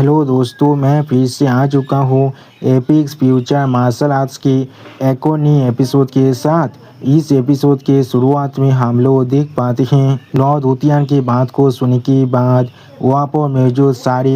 Hello दोस्तों, मैं फिर से आ चुका हूँ एपिक्स फ्यूचर मार्शल आर्ट्स के एक और नई एपिसोड के साथ। इस एपिसोड के शुरुआत में हम लोग देख पाते हैं लॉर्ड हुतियान की बात को सुनने के बाद वहाँ पर मौजूद सारे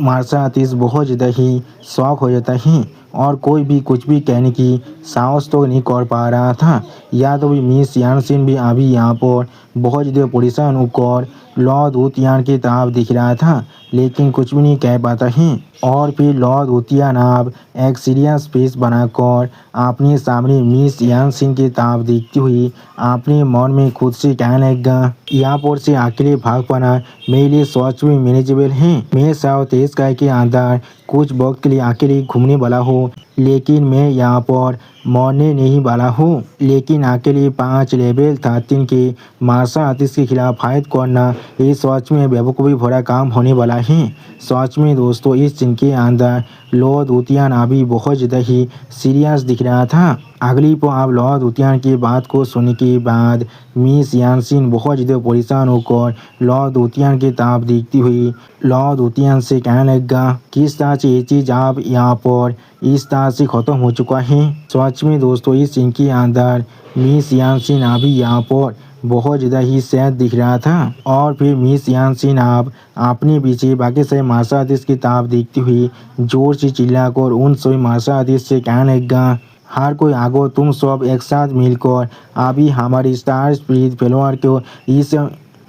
मार्शल आर्टिस्ट बहुत ज़्यादा ही शौक हो जाता है और कोई भी कुछ भी कहने की साहस तो नहीं कर पा रहा था। या तो भी मिस यान सिंह भी अभी यहाँ पर बहुत ज़्यादा परेशान होकर लॉर्ड हुतियान की तरफ दिख रहा था, लेकिन कुछ भी नहीं कह पाता है। और फिर लॉर्ड हुतियान अब एक सीरियस फेस बनाकर अपने सामने मिस यान सिंह की तरफ देखती हुई अपने मन में खुद से कहने लगा, यहाँ पर से अकेले भाग पाना मेरे लिए सच में मैनेजेबल है। मैं साउथ एशिया के अंदर कुछ वक्त के लिए अकेले घूमने वाला हूँ, लेकिन मैं यहाँ पर मरने नहीं वाला हूँ। लेकिन अकेले 5 लेवल 13 के मार्शल आर्टिस्ट के खिलाफ फाइट करना ये सच में बेवकूफ़ी भरा काम होने वाला है। सच में दोस्तों, इस सीन के अंदर लॉर्ड हुतियान अभी बहुत ज़्यादा ही सीरियस दिख रहा था। अगली पर आप लॉर्ड हुतियान की बात को सुनने के बाद मिस यान सिंह बहुत ज़्यादा परेशान होकर लॉर्ड हुतियान की तरफ देखती हुई लॉर्ड हुतियान से कहने लगा, किस तरह से ये चीज़ आप यहाँ पर इस तरह से ख़त्म हो चुका है। सच में दोस्तों, इस सीन के अंदर मिस यान सिंह अभी यहाँ पर बहुत ज़्यादा ही सैड दिख रहा था। और फिर मिस यान सिंह आप अपने पीछे बाकी सारे मार्शल आर्टिस्ट की तरफ देखती हुई जोर से चिल्लाकर उन सभी मार्शल आर्टिस्ट से कहने लगा, हर कोई आगो, तुम सब एक साथ मिलकर अभी हमारी स्टार स्पिरिट फॉलोअर को इस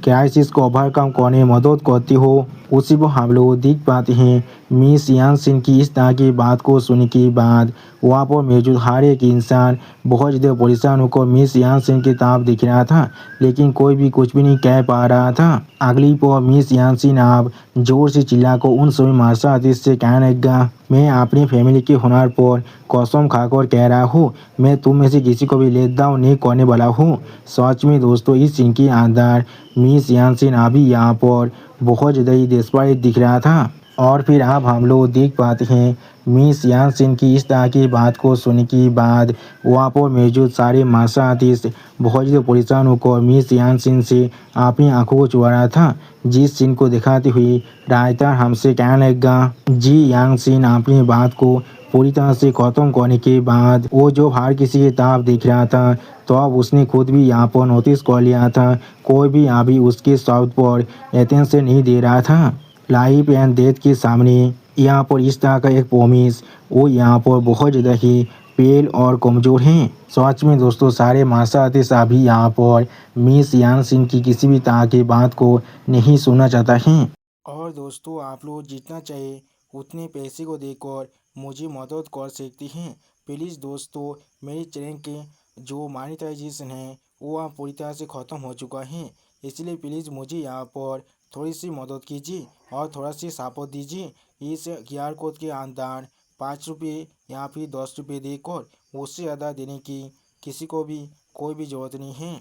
क्राइसिस को ओवरकम करने में मदद करती हो। उसी को हम लोग देख पाते हैं मिस यान सिंह की इस तरह की बात को सुनने के बाद वहाँ पर मौजूद हर एक इंसान बहुत ज़्यादा परेशान होकर मिस यान सिंह की तरफ दिख रहा था, लेकिन कोई भी कुछ भी नहीं कह पा रहा था। अगली पर मिस यान सिंह आप जोर से चिल्लाकर उन सभी मार्शल आर्टिस्ट से कहने लगा, मैं अपनी फैमिली के हुनर पर कसम खाकर कह रहा हूँ, मैं तुम में से किसी को भी लेट डाउन नहीं करने वाला हूँ। सच में दोस्तों, इस सीन के अंदर मिस यान सिंह अभी यहाँ पर बहुत ज़्यादा ही डेस्परेट दिख रहा था। और फिर अब हम लोग देख पाते हैं मिस यान सिंह की इस तरह की बात को सुनने के बाद वहाँ पर मौजूद सारे मार्शल आर्टिस्ट बहुत ज़्यादा परेशान होकर मिस यान सिंह से अपनी आंखों को चुरा रहा था। जिस सीन को दिखाती हुई रायता हमसे कहने लगा, जी यान सिंह अपनी बात को पूरी तरह से ख़त्म करने के बाद वो जो हर किसी की तरफ देख रहा था, तो अब उसने खुद भी यहाँ पर नोटिस कर लिया था कोई भी अभी उसके शब्द पर अटेंशन नहीं दे रहा था। लाइफ एंड डेथ के सामने यहाँ पर इस तरह का एक प्रोमिस वो यहाँ पर बहुत ज़्यादा ही पेल और कमज़ोर हैं। सच में दोस्तों, सारे मार्शल आर्टिस्ट अभी यहाँ पर मिस यान सिंह की किसी भी तरह की बात को नहीं सुनना चाहता है। और दोस्तों, आप लोग जितना चाहे उतने पैसे को देकर मुझे मदद कर सकते हैं। प्लीज़ दोस्तों, मेरे चैनल के जो मोनेटाइजेशन है वो आप पूरी तरह से ख़त्म हो चुका है, इसलिए प्लीज़ मुझे यहाँ पर थोड़ी सी मदद कीजिए और थोड़ा सी सपोर्ट दीजिए। इस QR कोड के अंदर 5 रुपये या फिर 10 रुपये देकर उससे ज़्यादा देने की किसी को भी कोई भी ज़रूरत नहीं है।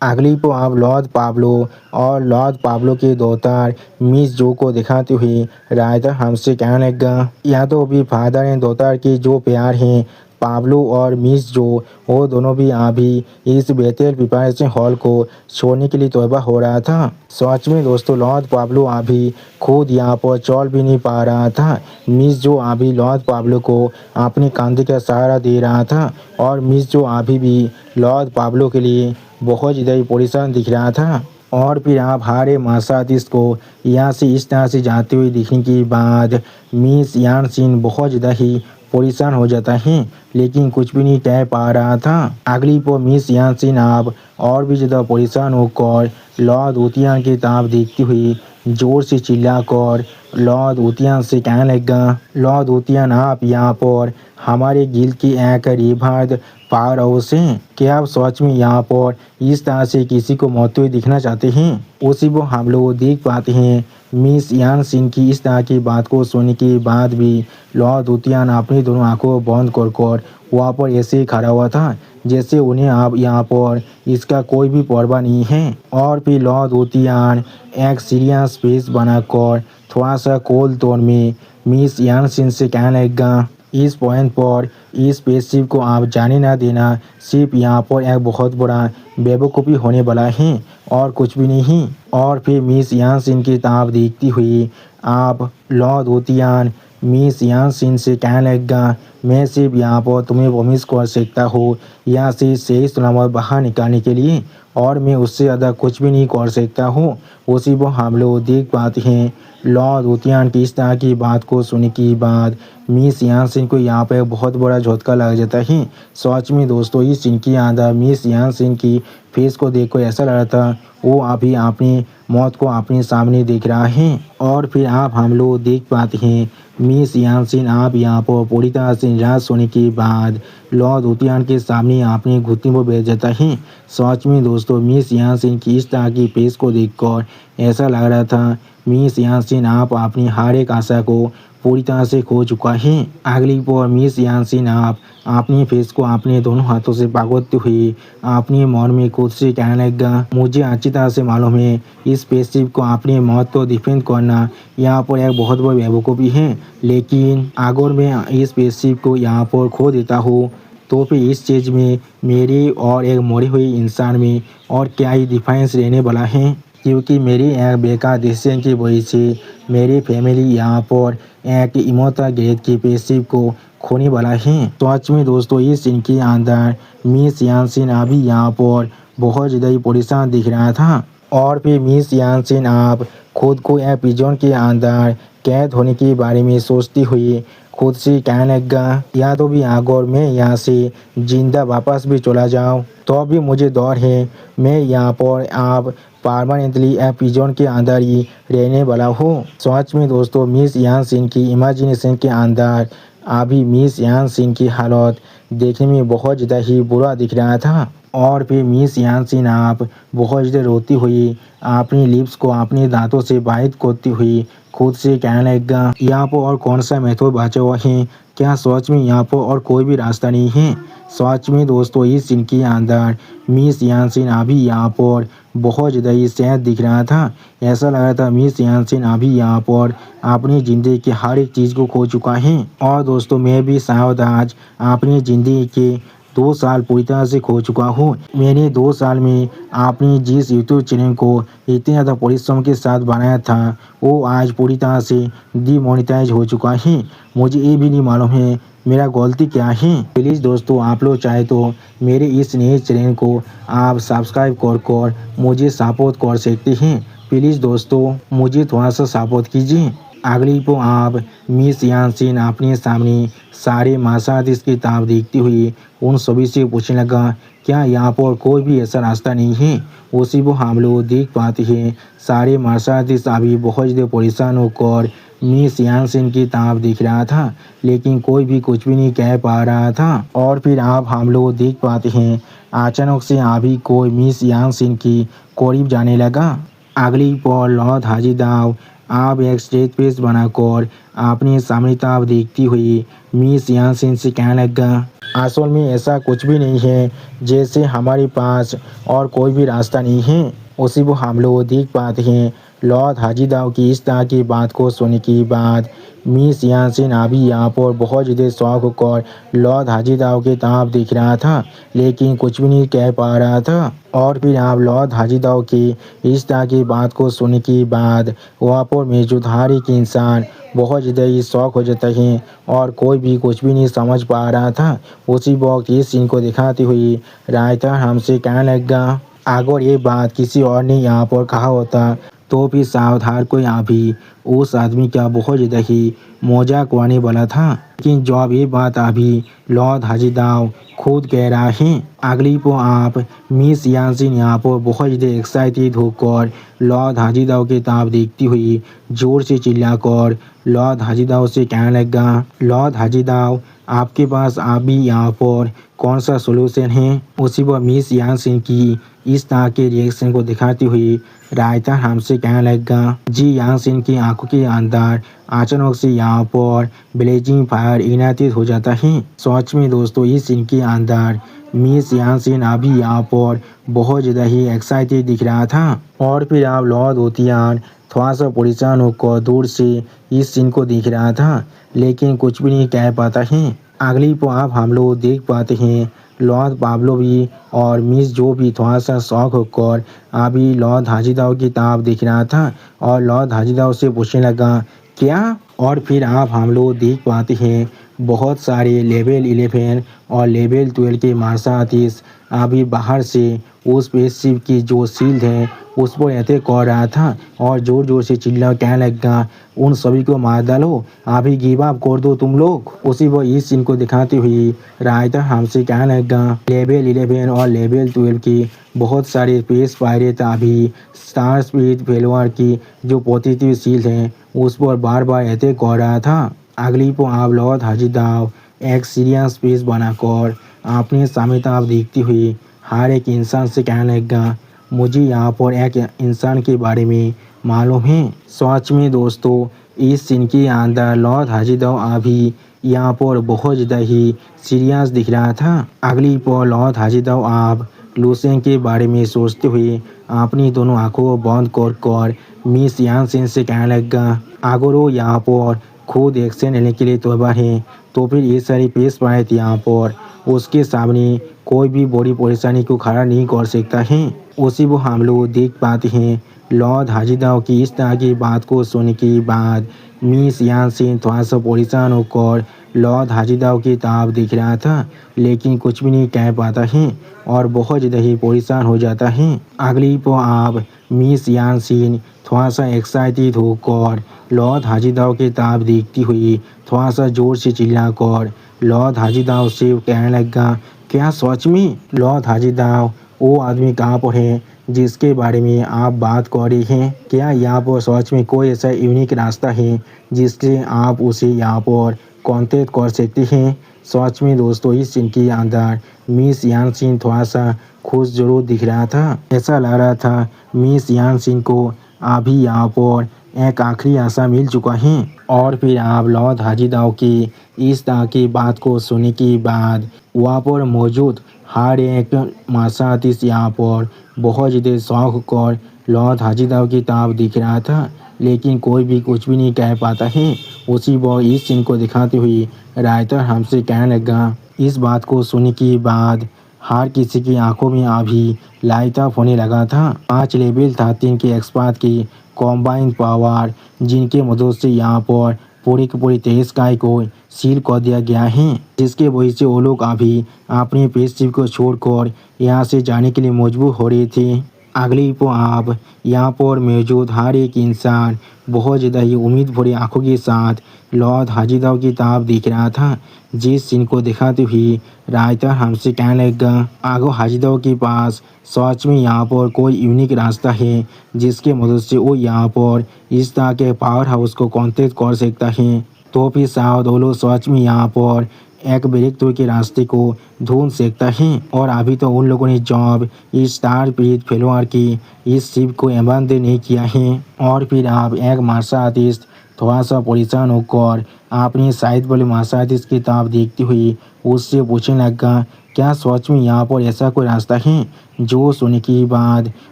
अगली को आप लॉर्ड पाब्लो और लॉर्ड पाब्लो के डॉटर मिस जो को दिखाते हुए रायता हमसे कहने लगा, या तो भी फादर एंड डॉटर की जो प्यार है पाब्लो और मिस जो, वो दोनों भी अभी इस बेहतर प्रिपरेशन हॉल को छोड़ने के लिए तौबा हो रहा था। सच में दोस्तों, लॉर्ड पाब्लो अभी खुद यहाँ पर चल भी नहीं पा रहा था। मिस जो अभी लॉर्ड पाब्लो को अपने कंधे का सहारा दे रहा था और मिस जो अभी भी लॉर्ड पाब्लो के लिए बहुत ज़्यादा ही परेशान दिख रहा था। और फिर आप हारे मार्शल आर्टिस्ट को यहाँ से इस तरह से जाते हुए दिखने के बाद मिस यान सिंह बहुत ज़्यादा ही परेशान हो जाता है, लेकिन कुछ भी नहीं कह पा रहा था। अगली पर मिस यान सिंह आप और भी ज़्यादा परेशान होकर लॉर्ड हुतियान की तरफ देखती हुई जोर से चिल्लाकर लॉर्ड हुतियान से कहने लगा, लॉर्ड हुतियान आप यहाँ पर हमारे गिल्ड की एक रिवार्ड पावर हाउस हैं, क्या आप सच में यहाँ पर इस तरह से किसी को मरते हुए दिखना चाहते हैं। उसी को हम लोग देख पाते हैं मिस यान सिंह की इस तरह की बात को सुनने के बाद भी लॉर्ड हुतियान अपनी दोनों आंखों को बंद कर वहाँ पर ऐसे ही खड़ा हुआ था जैसे उन्हें अब यहाँ पर इसका कोई भी परवाह नहीं है। और फिर लॉर्ड हुतियान एक सीरियस फेस बनाकर थोड़ा सा कोल्ड टोन में मिस यान सिंह से कहने लगा, इस पॉइंट पर इस स्पेसशिप को आप जाने ना देना, सिर्फ यहाँ पर एक बहुत बड़ा बेवकूफ़ी होने वाला है और कुछ भी नहीं। और फिर मिस यान सिंह की तरफ देखती हुई आप लॉ दूतियान मिस यानसिन से कहने लगेगा, मैं सिर्फ यहाँ पर तुम्हें प्रॉमिस कर सकता हूँ यहाँ से सही सलामत बाहर निकालने के लिए, और मैं उससे ज़्यादा कुछ भी नहीं कर सकता हूँ। उसी पर हम लोग देख पाते हैं लॉ दूतियान की इस तरह की बात को सुनने के बाद मिस यानसिन को यहाँ पर बहुत बड़ा झटका लग जाता है। सच में दोस्तों इस सीन के अंदर मिस यानसिन की फेस को देखकर ऐसा लग रहा था वो अभी अपनी मौत को अपने सामने देख रहा है। और फिर आप हम लोग देख पाते हैं मिस यानसिन आप यहाँ पर पूरी तरह से निराश होने के बाद लॉ दूतियान के सामने अपने घुटने पर बैठ जाता है। सच में दोस्तों मिस यानसिन की इस तरह की फेस को देखकर ऐसा लग रहा था मिस यानसिन आप अपनी हर एक आशा को पूरी तरह से खो चुका है। अगली पर मिस यानसिन आप अपने फेस को अपने दोनों हाथों से पकड़ते हुए अपने मन में खुद से कहने लगा, मुझे अच्छी तरह से मालूम है इस स्पेसशिप को अपनी मौत को डिफेंड करना यहाँ पर एक बहुत बड़ी बेवकूफ़ी है, लेकिन अगर मैं इस स्पेसशिप को यहाँ पर खो देता हूँ तो फिर इस चीज़ में मेरी और एक मरी हुई इंसान में और क्या ही डिफरेंस रहने वाला है, क्योंकि मेरी एक बेकार डिसीजन की वजह से मेरी फैमिली यहाँ पर एक इमोता ग्रेड की स्पेसशिप को खोने वाला है। तो सच में दोस्तों इस सीन के अंदर मिस यानसिन अभी यहाँ पर बहुत ज़्यादा ही परेशान दिख रहा था। और फिर मिस यानसिन आप खुद को एक पिजन के अंदर कैद होने के बारे में सोचती हुई खुद से कहने लगा, या तो भी अगर मैं यहाँ से जिंदा वापस भी चला जाऊँ तो भी मुझे डर है मैं यहाँ पर आप परमानेंटली पिजन के अंदर ही रहने वाला हूँ। सच में दोस्तों मिस यानसिन की इमेजिनेशन के अंदर अभी मिस यानसिन की हालत देखने में बहुत ज़्यादा ही बुरा दिख रहा था। और फिर मिस यानसिन आप बहुत ज़्यादा रोती हुई अपनी लिप्स को अपने दांतों से बाइट करती हुई खुद से कहने लगा, यहाँ पर और कौन सा मेथड बचा हुआ है, क्या सच में यहाँ पर और कोई भी रास्ता नहीं है। सच में दोस्तों इस सीन के अंदर मिस यानसिन अभी यहाँ पर बहुत ज़्यादा ही सैड दिख रहा था। ऐसा लग रहा था मिस यानसिन अभी यहाँ पर अपनी ज़िंदगी की हर एक चीज़ को खो चुका है। और दोस्तों मैं भी शायद आज अपनी ज़िंदगी के 2 साल पूरी तरह से खो चुका हूँ। मैंने 2 साल में अपनी जिस यूट्यूब चैनल को इतने ज़्यादा परिश्रम के साथ बनाया था वो आज पूरी तरह से डीमोनेटाइज हो चुका है। मुझे ये भी नहीं मालूम है मेरा गलती क्या है। प्लीज़ दोस्तों आप लोग चाहे तो मेरे इस नए चैनल को आप सब्सक्राइब कर मुझे सपोर्ट कर सकते हैं। प्लीज़ दोस्तों मुझे थोड़ा सा सपोर्ट कीजिए। अगली को आप मिस यानसिन अपने सामने सारे मार्शल की किताब देखती हुई उन सभी से पूछने लगा, क्या यहाँ पर कोई भी ऐसा रास्ता नहीं है। उसी को हम लोग देख पाते हैं सारे मार्शल अभी बहुत ज़्यादा परेशान होकर मिस यानसिन की ताब देख रहा था, लेकिन कोई भी कुछ भी नहीं कह पा रहा था। और फिर आप हम लोग देख पाते हैं अचानक से अभी कोई मिस यानसिन की करीब जाने लगा। अगली पर लॉर्ड हाजीदाव आप एक स्टेज पेज बनाकर अपने सामने ताब देखती हुई मिस यानसिन से कहने लगा, असल में ऐसा कुछ भी नहीं है जैसे हमारे पास और कोई भी रास्ता नहीं है। उसी को हम लोग देख पाते हैं लॉर्ड हाजीदाव की इस तरह की बात को सुनने के बाद मिस यानसिन अभी यहाँ पर बहुत ज़्यादा शौक होकर लॉर्ड हाजीदाव के ताब देख रहा था, लेकिन कुछ भी नहीं कह पा रहा था। और फिर आप लॉर्ड हाजीदाव की इस तरह की बात को सुनने के बाद वहाँ पर मौजूद हर एक इंसान बहुत ज़्यादा ही शौक हो जाता है और कोई भी कुछ भी नहीं समझ पा रहा था। उसी वक्त इस सीन को दिखाते हुए रायता हमसे कहने लगा, अगर ये बात किसी और ने यहाँ पर कहा होता तो फिर सावधान कोई अभी उस आदमी का बहुत ज़्यादा ही मजाक उड़ाने वाला था, लेकिन जब ये बात अभी लॉर्ड हाजीदाव खुद कह रहा है। अगली को आप मिस यानसिन यहाँ पर बहुत ज़्यादा एक्साइटेड होकर लॉर्ड हाजीदाव की ताब देखती हुई जोर से चिल्लाकर लॉर्ड हाजीदाव से कहने लगा, लॉर्ड हाजीदाव आपके पास अभी यहाँ पर कौन सा सोल्यूशन है। उसी पर मिस यानसिन की इस तरह के रिएक्शन को दिखाती हुई रायता हमसे कहने लगा, जी यानसिन की आंखों के अंदर अचानक से यहाँ पर ब्लेजिंग फायर इग्नाइटेड हो जाता है। सच में दोस्तों इस सीन के अंदर मिस यानसिन अभी यहाँ पर बहुत ज़्यादा ही एक्साइटेड दिख रहा था। और फिर आप लॉर्ड दूतियान थोड़ा सा परेशान होकर दूर से इस सीन को देख रहा था, लेकिन कुछ भी नहीं कह पाता है। अगली पर आप हम लोग देख पाते हैं लॉर्ड पाब्लो भी और मिस जो भी थोड़ा सा शौक होकर अभी लॉर्ड हाजिदाव की किताब देख रहा था और लॉर्ड हाजिदाव से पूछने लगा क्या। और फिर आप हम लोग देख पाते हैं बहुत सारे लेवल 11 और लेवल 12 के मार्शल आर्टिस्ट अभी बाहर से उस स्पेसशिप की जो शील्ड है उस पर अटैक कर रहा था और जोर जोर से चिल्ला कहने लगा उन सभी को मार डालो, अभी गिव अप कर दो तुम लोग। उसी वो इस सीन को दिखाते हुए रायता हमसे कहने लगा लेवल 11 और लेवल 12 की बहुत सारे स्पेस पायरेट अभी स्टार स्पीड फेलोअर की जो पॉजिटिव शील्ड है उस पर बार बार अटैक कर रहा था। अगली को आप लॉर्ड हाजिदाव एक सीरियस स्पेस बनाकर अपने सामने देखती हुई हर एक इंसान से कहने लगा मुझे यहाँ पर एक इंसान के बारे में मालूम है। सच में दोस्तों इस सीन के अंदर लॉर्ड हाजिदाव अभी यहाँ पर बहुत ज़्यादा ही सीरियस दिख रहा था। अगली पर लॉर्ड हाजिदाव आप लूसेन के बारे में सोचते हुए अपनी दोनों आंखों को बंद कर मिस यानसेन से कहने लगा अगर वो यहाँ पर खुद एक्शन लेने के लिए तैयार है तो फिर ये सारी पेश पाए थे यहाँ पर उसके सामने कोई भी बड़ी परेशानी को खड़ा नहीं कर सकता है। उसी वो हम लोग देख पाते हैं लॉर्ड हाजिदाव की इस तरह की बात को सुनने के बाद मिस यानसेन थोड़ा सा परेशान होकर लॉर्ड हाजिदाव की ताब देख रहा था लेकिन कुछ भी नहीं कह पाता है और बहुत ज़्यादा ही परेशान हो जाता है। अगली को आप मिस यानसेन थोड़ा सा एक्साइटेड होकर लॉर्ड हाजिदाव की ताब देखती हुई थोड़ा सा जोर से चिल्लाकर लॉर्ड हाजिदाव से कहने लगा क्या सच में। लॉर्ड हाजिदाव वो आदमी कहाँ पर है जिसके बारे में आप बात कर रही हैं, क्या यहाँ पर सच में कोई ऐसा यूनिक रास्ता है जिससे आप उसे यहाँ पर कांटेक्ट कर सकते हैं। सच में दोस्तों इस सीन के अंदर मिस यानसेन थोड़ा सा खुश जरूर दिख रहा था। ऐसा लग रहा था मिस यानसेन को अभी यहाँ पर एक आखिरी आशा मिल चुका है। और फिर आप लॉर्ड हाजिदाव की इस तरह की बात को सुनने के बाद वहाँ पर मौजूद हर एक मार्शल आर्टिस्ट यहाँ पर बहुत ज़्यादा शौक कर लॉर्ड हाजिदाव की ताब दिख रहा था लेकिन कोई भी कुछ भी नहीं कह पाता है। उसी वो इस सीन को दिखाते हुए राइटर हमसे कहने लगा। इस बात को सुनने के बाद हर किसी की आंखों में अभी लाइट अप होने लगा था। 5 लेवल 13 के एक्सपर्ट की कॉम्बाइंड पावर जिनके मदद से यहाँ पर पूरी की पूरी 23 स्काई को सील कर दिया गया है जिसके वजह से वो लोग अभी अपने स्पेसशिप को छोड़कर यहाँ से जाने के लिए मजबूर हो रहे थे। अगली को आप यहाँ पर मौजूद हर एक इंसान बहुत ज़्यादा ही उम्मीद भरी आंखों के साथ लॉर्ड हाजिदाव की ताब देख रहा था। जिस सीन को दिखाते हुए राइटर हमसे कहने लगा आगो हाजिदाव के पास सच में यहाँ पर कोई यूनिक रास्ता है जिसके मदद से वो यहाँ पर इस तरह के पावर हाउस को कांटेक्ट कर सकता है तो फिर शायद वो लोग सच में यहाँ पर एक ब्रेक थ्रू के रास्ते को ढूंढ सकता है। और अभी तो उन लोगों ने जॉब इस स्टार स्पिरिट फेलोअर की इस शिप को अबैंडन नहीं किया है। और फिर आप एक मार्शल आर्टिस्ट थोड़ा सा परेशान होकर अपनी साइड वाले मार्शल आर्टिस्ट की तरफ देखती हुई उससे पूछने लगा क्या सच में यहाँ पर ऐसा कोई रास्ता है। जो सुनने के बाद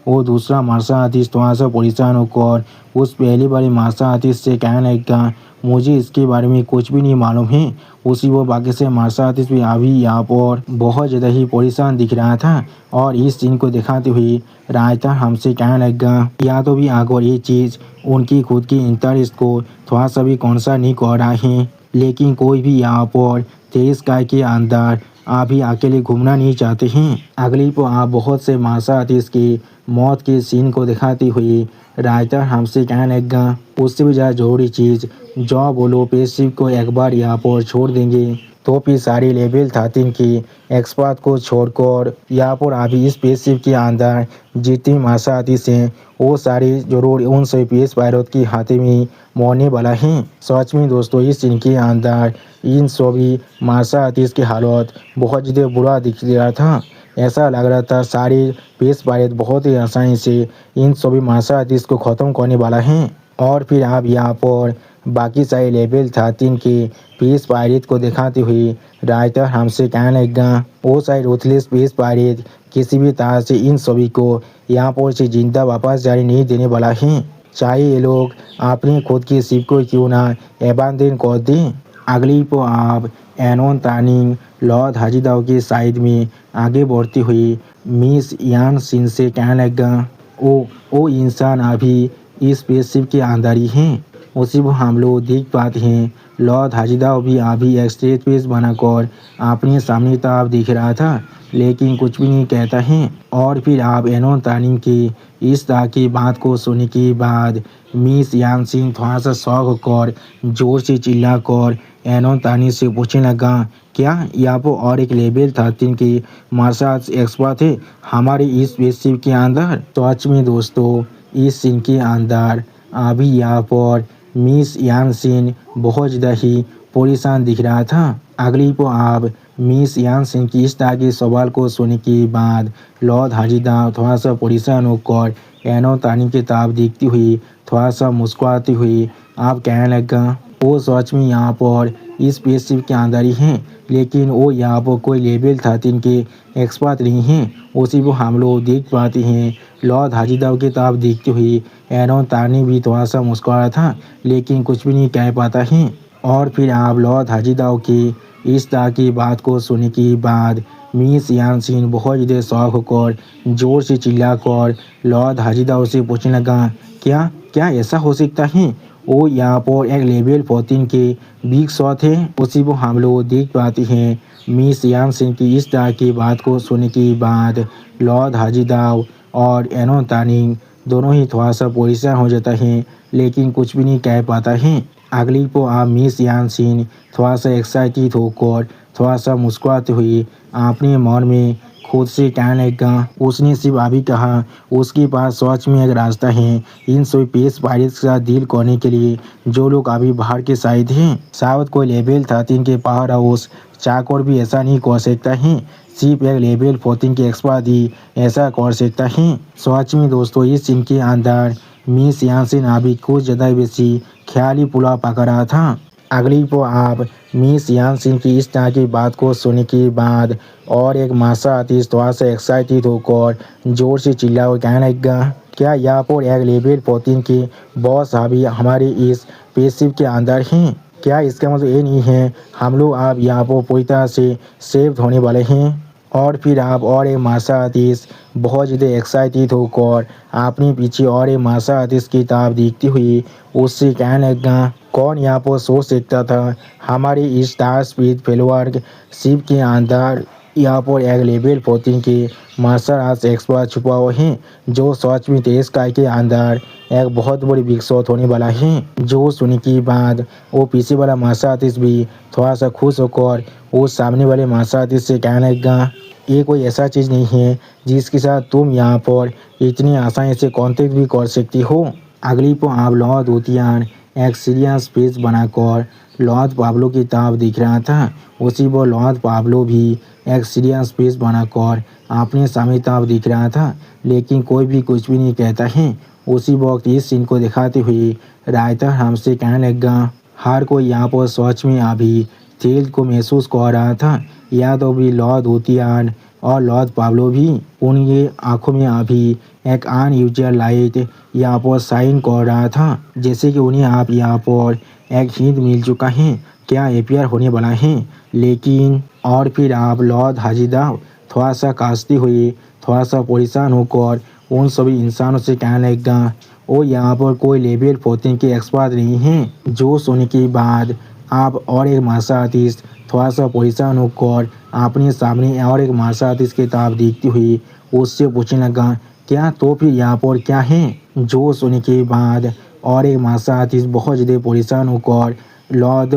वो दूसरा मार्शल आर्टिस्ट थोड़ा सा परेशान होकर उस पहले वाले मार्शल आर्टिस्ट से कहने लगा मुझे इसके बारे में कुछ भी नहीं मालूम है। उसी वो बाकी से मार्शल आर्टिस्ट भी अभी यहाँ पर बहुत ज़्यादा ही परेशान दिख रहा था। और इस सीन को दिखाते हुए रायता हमसे कहने लगा या तो भी अगर ये चीज़ उनकी खुद की इंटरेस्ट को थोड़ा सा भी कौनसा नहीं कर रहा है लेकिन कोई भी यहाँ पर 23 स्काई के अंदर अभी अकेले घूमना नहीं चाहते हैं। अगली को आप बहुत से मार्शल आर्टिस्ट की मौत के सीन को दिखाते हुए राइटर हमसे कहने लगा उससे भी ज़्यादा जरूरी चीज़ जो बोलो पेशिप को एक बार यहाँ पर छोड़ देंगे तो फिर सारे लेवल 13 की एक्सपर्ट को छोड़कर यहाँ पर अभी इस पेशिप के अंदर जितनी मार्शल आर्टिस्ट हैं वो सारे जरूर उन सभी पेश पायरत की हाथे में मरने वाला है। सच में दोस्तों इस सीन के अंदर इन सभी मार्शल आर्टिस्ट की हालत बहुत ज़्यादा बुरा दिख रहा था। ऐसा लग रहा था सारे पेश पायरत बहुत ही आसानी से इन सभी मार्शल आर्टिस्ट को ख़त्म करने वाला है। और फिर आप यहाँ पर बाकी सारे लेवल 13 के पेश पायरेट को दिखाते हुए राइटर हमसे कहने लगा वो सारे रूथलेस पेश पायरेट किसी भी तरह से इन सभी को यहाँ पर से जिंदा वापस जारी नहीं देने वाला है चाहे ये लोग अपनी खुद की शिप को क्यों ना अबैंडन कर दें। अगली को आप एनोन तानिंग लॉर्ड हाजीदाव के साइड में आगे बढ़ती हुई मिस यान सिन से कहने लगा, ओ इंसान अभी इस स्पेसशिप के अंदर ही हैं। उसी वो हम लोग देख पाते हैं लॉर्ड हाजीदाव भी अभी एक स्टेज पेज बनाकर अपने सामने तरफ दिख रहा था, लेकिन कुछ भी नहीं कहता है। और फिर आप एनोन तानिंग की इस तरह की बात को सुनने के बाद मिस यान सिंह थोड़ा सा शौक होकर जोर से चिल्लाकर एनोन तानिंग से पूछने लगा, क्या यहाँ पर और एक लेवल 13 के मार्शल आर्ट्स एक्सपर्ट है हमारे इस स्पेसशिप के अंदर? तो सच में दोस्तों इस सीन के अंदर अभी यहाँ पर मिस यान सिंह बहुत ज़्यादा ही परेशान दिख रहा था। अगली को आप मिस यान सिंह की इस तरह के सवाल को सुनने के बाद लॉर्ड हाजीदाव थोड़ा सा परेशान होकर एनोन तानिंग की तरफ देखती हुई थोड़ा सा मुस्कुराती हुई आप कहने लगा, वो सच में यहाँ पर इस स्पेसशिप के अंदर ही हैं, लेकिन वो यहाँ पर कोई लेवल 13 के एक्सपर्ट नहीं हैं। उसी को हम लोग देख पाते हैं लॉर्ड हाजीदाव की तरफ देखती हुई एनोन तानिंग भी थोड़ा सा मुस्कुरा था, लेकिन कुछ भी नहीं कह पाता है। और फिर आप लॉर्ड हाजीदाव की इस तरह की बात को सुनने के बाद मिस यान सिंह बहुत ज़्यादा शौक होकर जोर से चिल्लाकर लॉर्ड हाजीदाव से पूछने लगा, क्या क्या ऐसा हो सकता है? वो यहाँ पर एक लेवल 14 के बिग शॉट है। उसी को हम लोग देख पाते हैं मिस यान सिंह की इस तरह की बात को सुनने के बाद लॉर्ड हाजीदाव और एनोन तानिंग दोनों ही थोड़ा सा परेशान हो जाता है, लेकिन कुछ भी नहीं कह पाता है। अगली को आप मिस यान सिंह थोड़ा सा एक्साइटेड होकर थोड़ा सा मुस्कुराते हुए अपने मन में खुद से कहने लगा, उसने सिर्फ अभी कहा उसके पास सच में एक रास्ता है इन सभी पेस पायरेट्स के साथ डील करने के लिए जो लोग अभी बाहर के साइड हैं। शायद कोई लेवल 13 के पावर हाउस चाकर भी ऐसा नहीं कर सकता है, सिर्फ एक लेवल 14 के एक्सपर्ट ही ऐसा कर सकता है। सच में दोस्तों इस सीन के अंदर मिस यान सिंह अभी कुछ ज़्यादा बेसी ख्याली पुलाव पका रहा था। अगली को आप मिस यान सिंह की इस तरह की बात को सुनने के बाद और एक मार्शल आर्टिस्ट थोड़ा सा एक्साइटेड होकर जोर से चिल्ला और कहने लगा, क्या यहाँ पर एक लेवल 14 के बॉस अभी हमारे इस स्पेसशिप के अंदर हैं? क्या इसका मतलब ये नहीं है हम लोग आप यहाँ पर पूरी तरह से सेव होने वाले हैं? और फिर आप और एक मार्शल आर्टिस्ट बहुत ज़्यादा एक्साइटेड होकर अपने पीछे और एक मार्शल आर्टिस्ट की तरफ देखती हुई उससे कहने लगा, कौन यहाँ पर सोच सकता था हमारे इस स्टार स्पीड फेलवर्क शिप के अंदर यहाँ पर एक लेवल 14 के मार्शल आर्ट्स एक्सपर्ट छुपा हुआ है जो सच में तेज काय के अंदर एक बहुत बड़ी बिग शॉट होने वाला है। जो सुनने के बाद वो पीछे वाला मार्शल आर्टिस्ट भी थोड़ा सा खुश होकर वो सामने वाले मार्शल आर्टिस्ट से कहने लगा, ये कोई ऐसा चीज़ नहीं है जिसके साथ तुम यहाँ पर इतनी आसानी से कॉन्टेक्ट भी कर सकती हो। अगली को आप लॉर्ड ओतियान एक सीरियस फेस बनाकर लॉर्ड पाब्लो की तरफ दिख रहा था। उसी वो लॉर्ड पाब्लो भी एक सीरियस फेस बनाकर अपने सामने तरफ दिख रहा था, लेकिन कोई भी कुछ भी नहीं कहता है। उसी वक्त इस सीन को दिखाते हुए राइटर हमसे कहने लगा, हर कोई यहाँ पर सच में अभी थ्रिल को महसूस कर रहा था। या तो भी लॉर्ड ओतियान और लॉर्ड पाब्लो भी उनकी आंखों में अभी एक अनयूजुअल लाइट यहाँ पर साइन कर रहा था, जैसे कि उन्हें आप यहाँ पर एक हिंट मिल चुका है क्या अपियर होने वाला है। लेकिन और फिर आप लॉर्ड हाजीदाव थोड़ा सा कांपते हुए थोड़ा सा परेशान होकर उन सभी इंसानों से कहने लगा, वो यहाँ पर कोई लेवल 14 के एक्सपर्ट नहीं हैं। जो सुनने के बाद आप और एक मार्शल आर्टिस्ट थोड़ा सा परेशान होकर अपने सामने और एक मार्शल आर्टिस्ट की तरफ देखती हुई उससे पूछने लगा, क्या तो फिर यहाँ पर क्या है? जो सुनने के बाद और एक मार्शल आर्टिस्ट बहुत ज़्यादा परेशान होकर लॉर्ड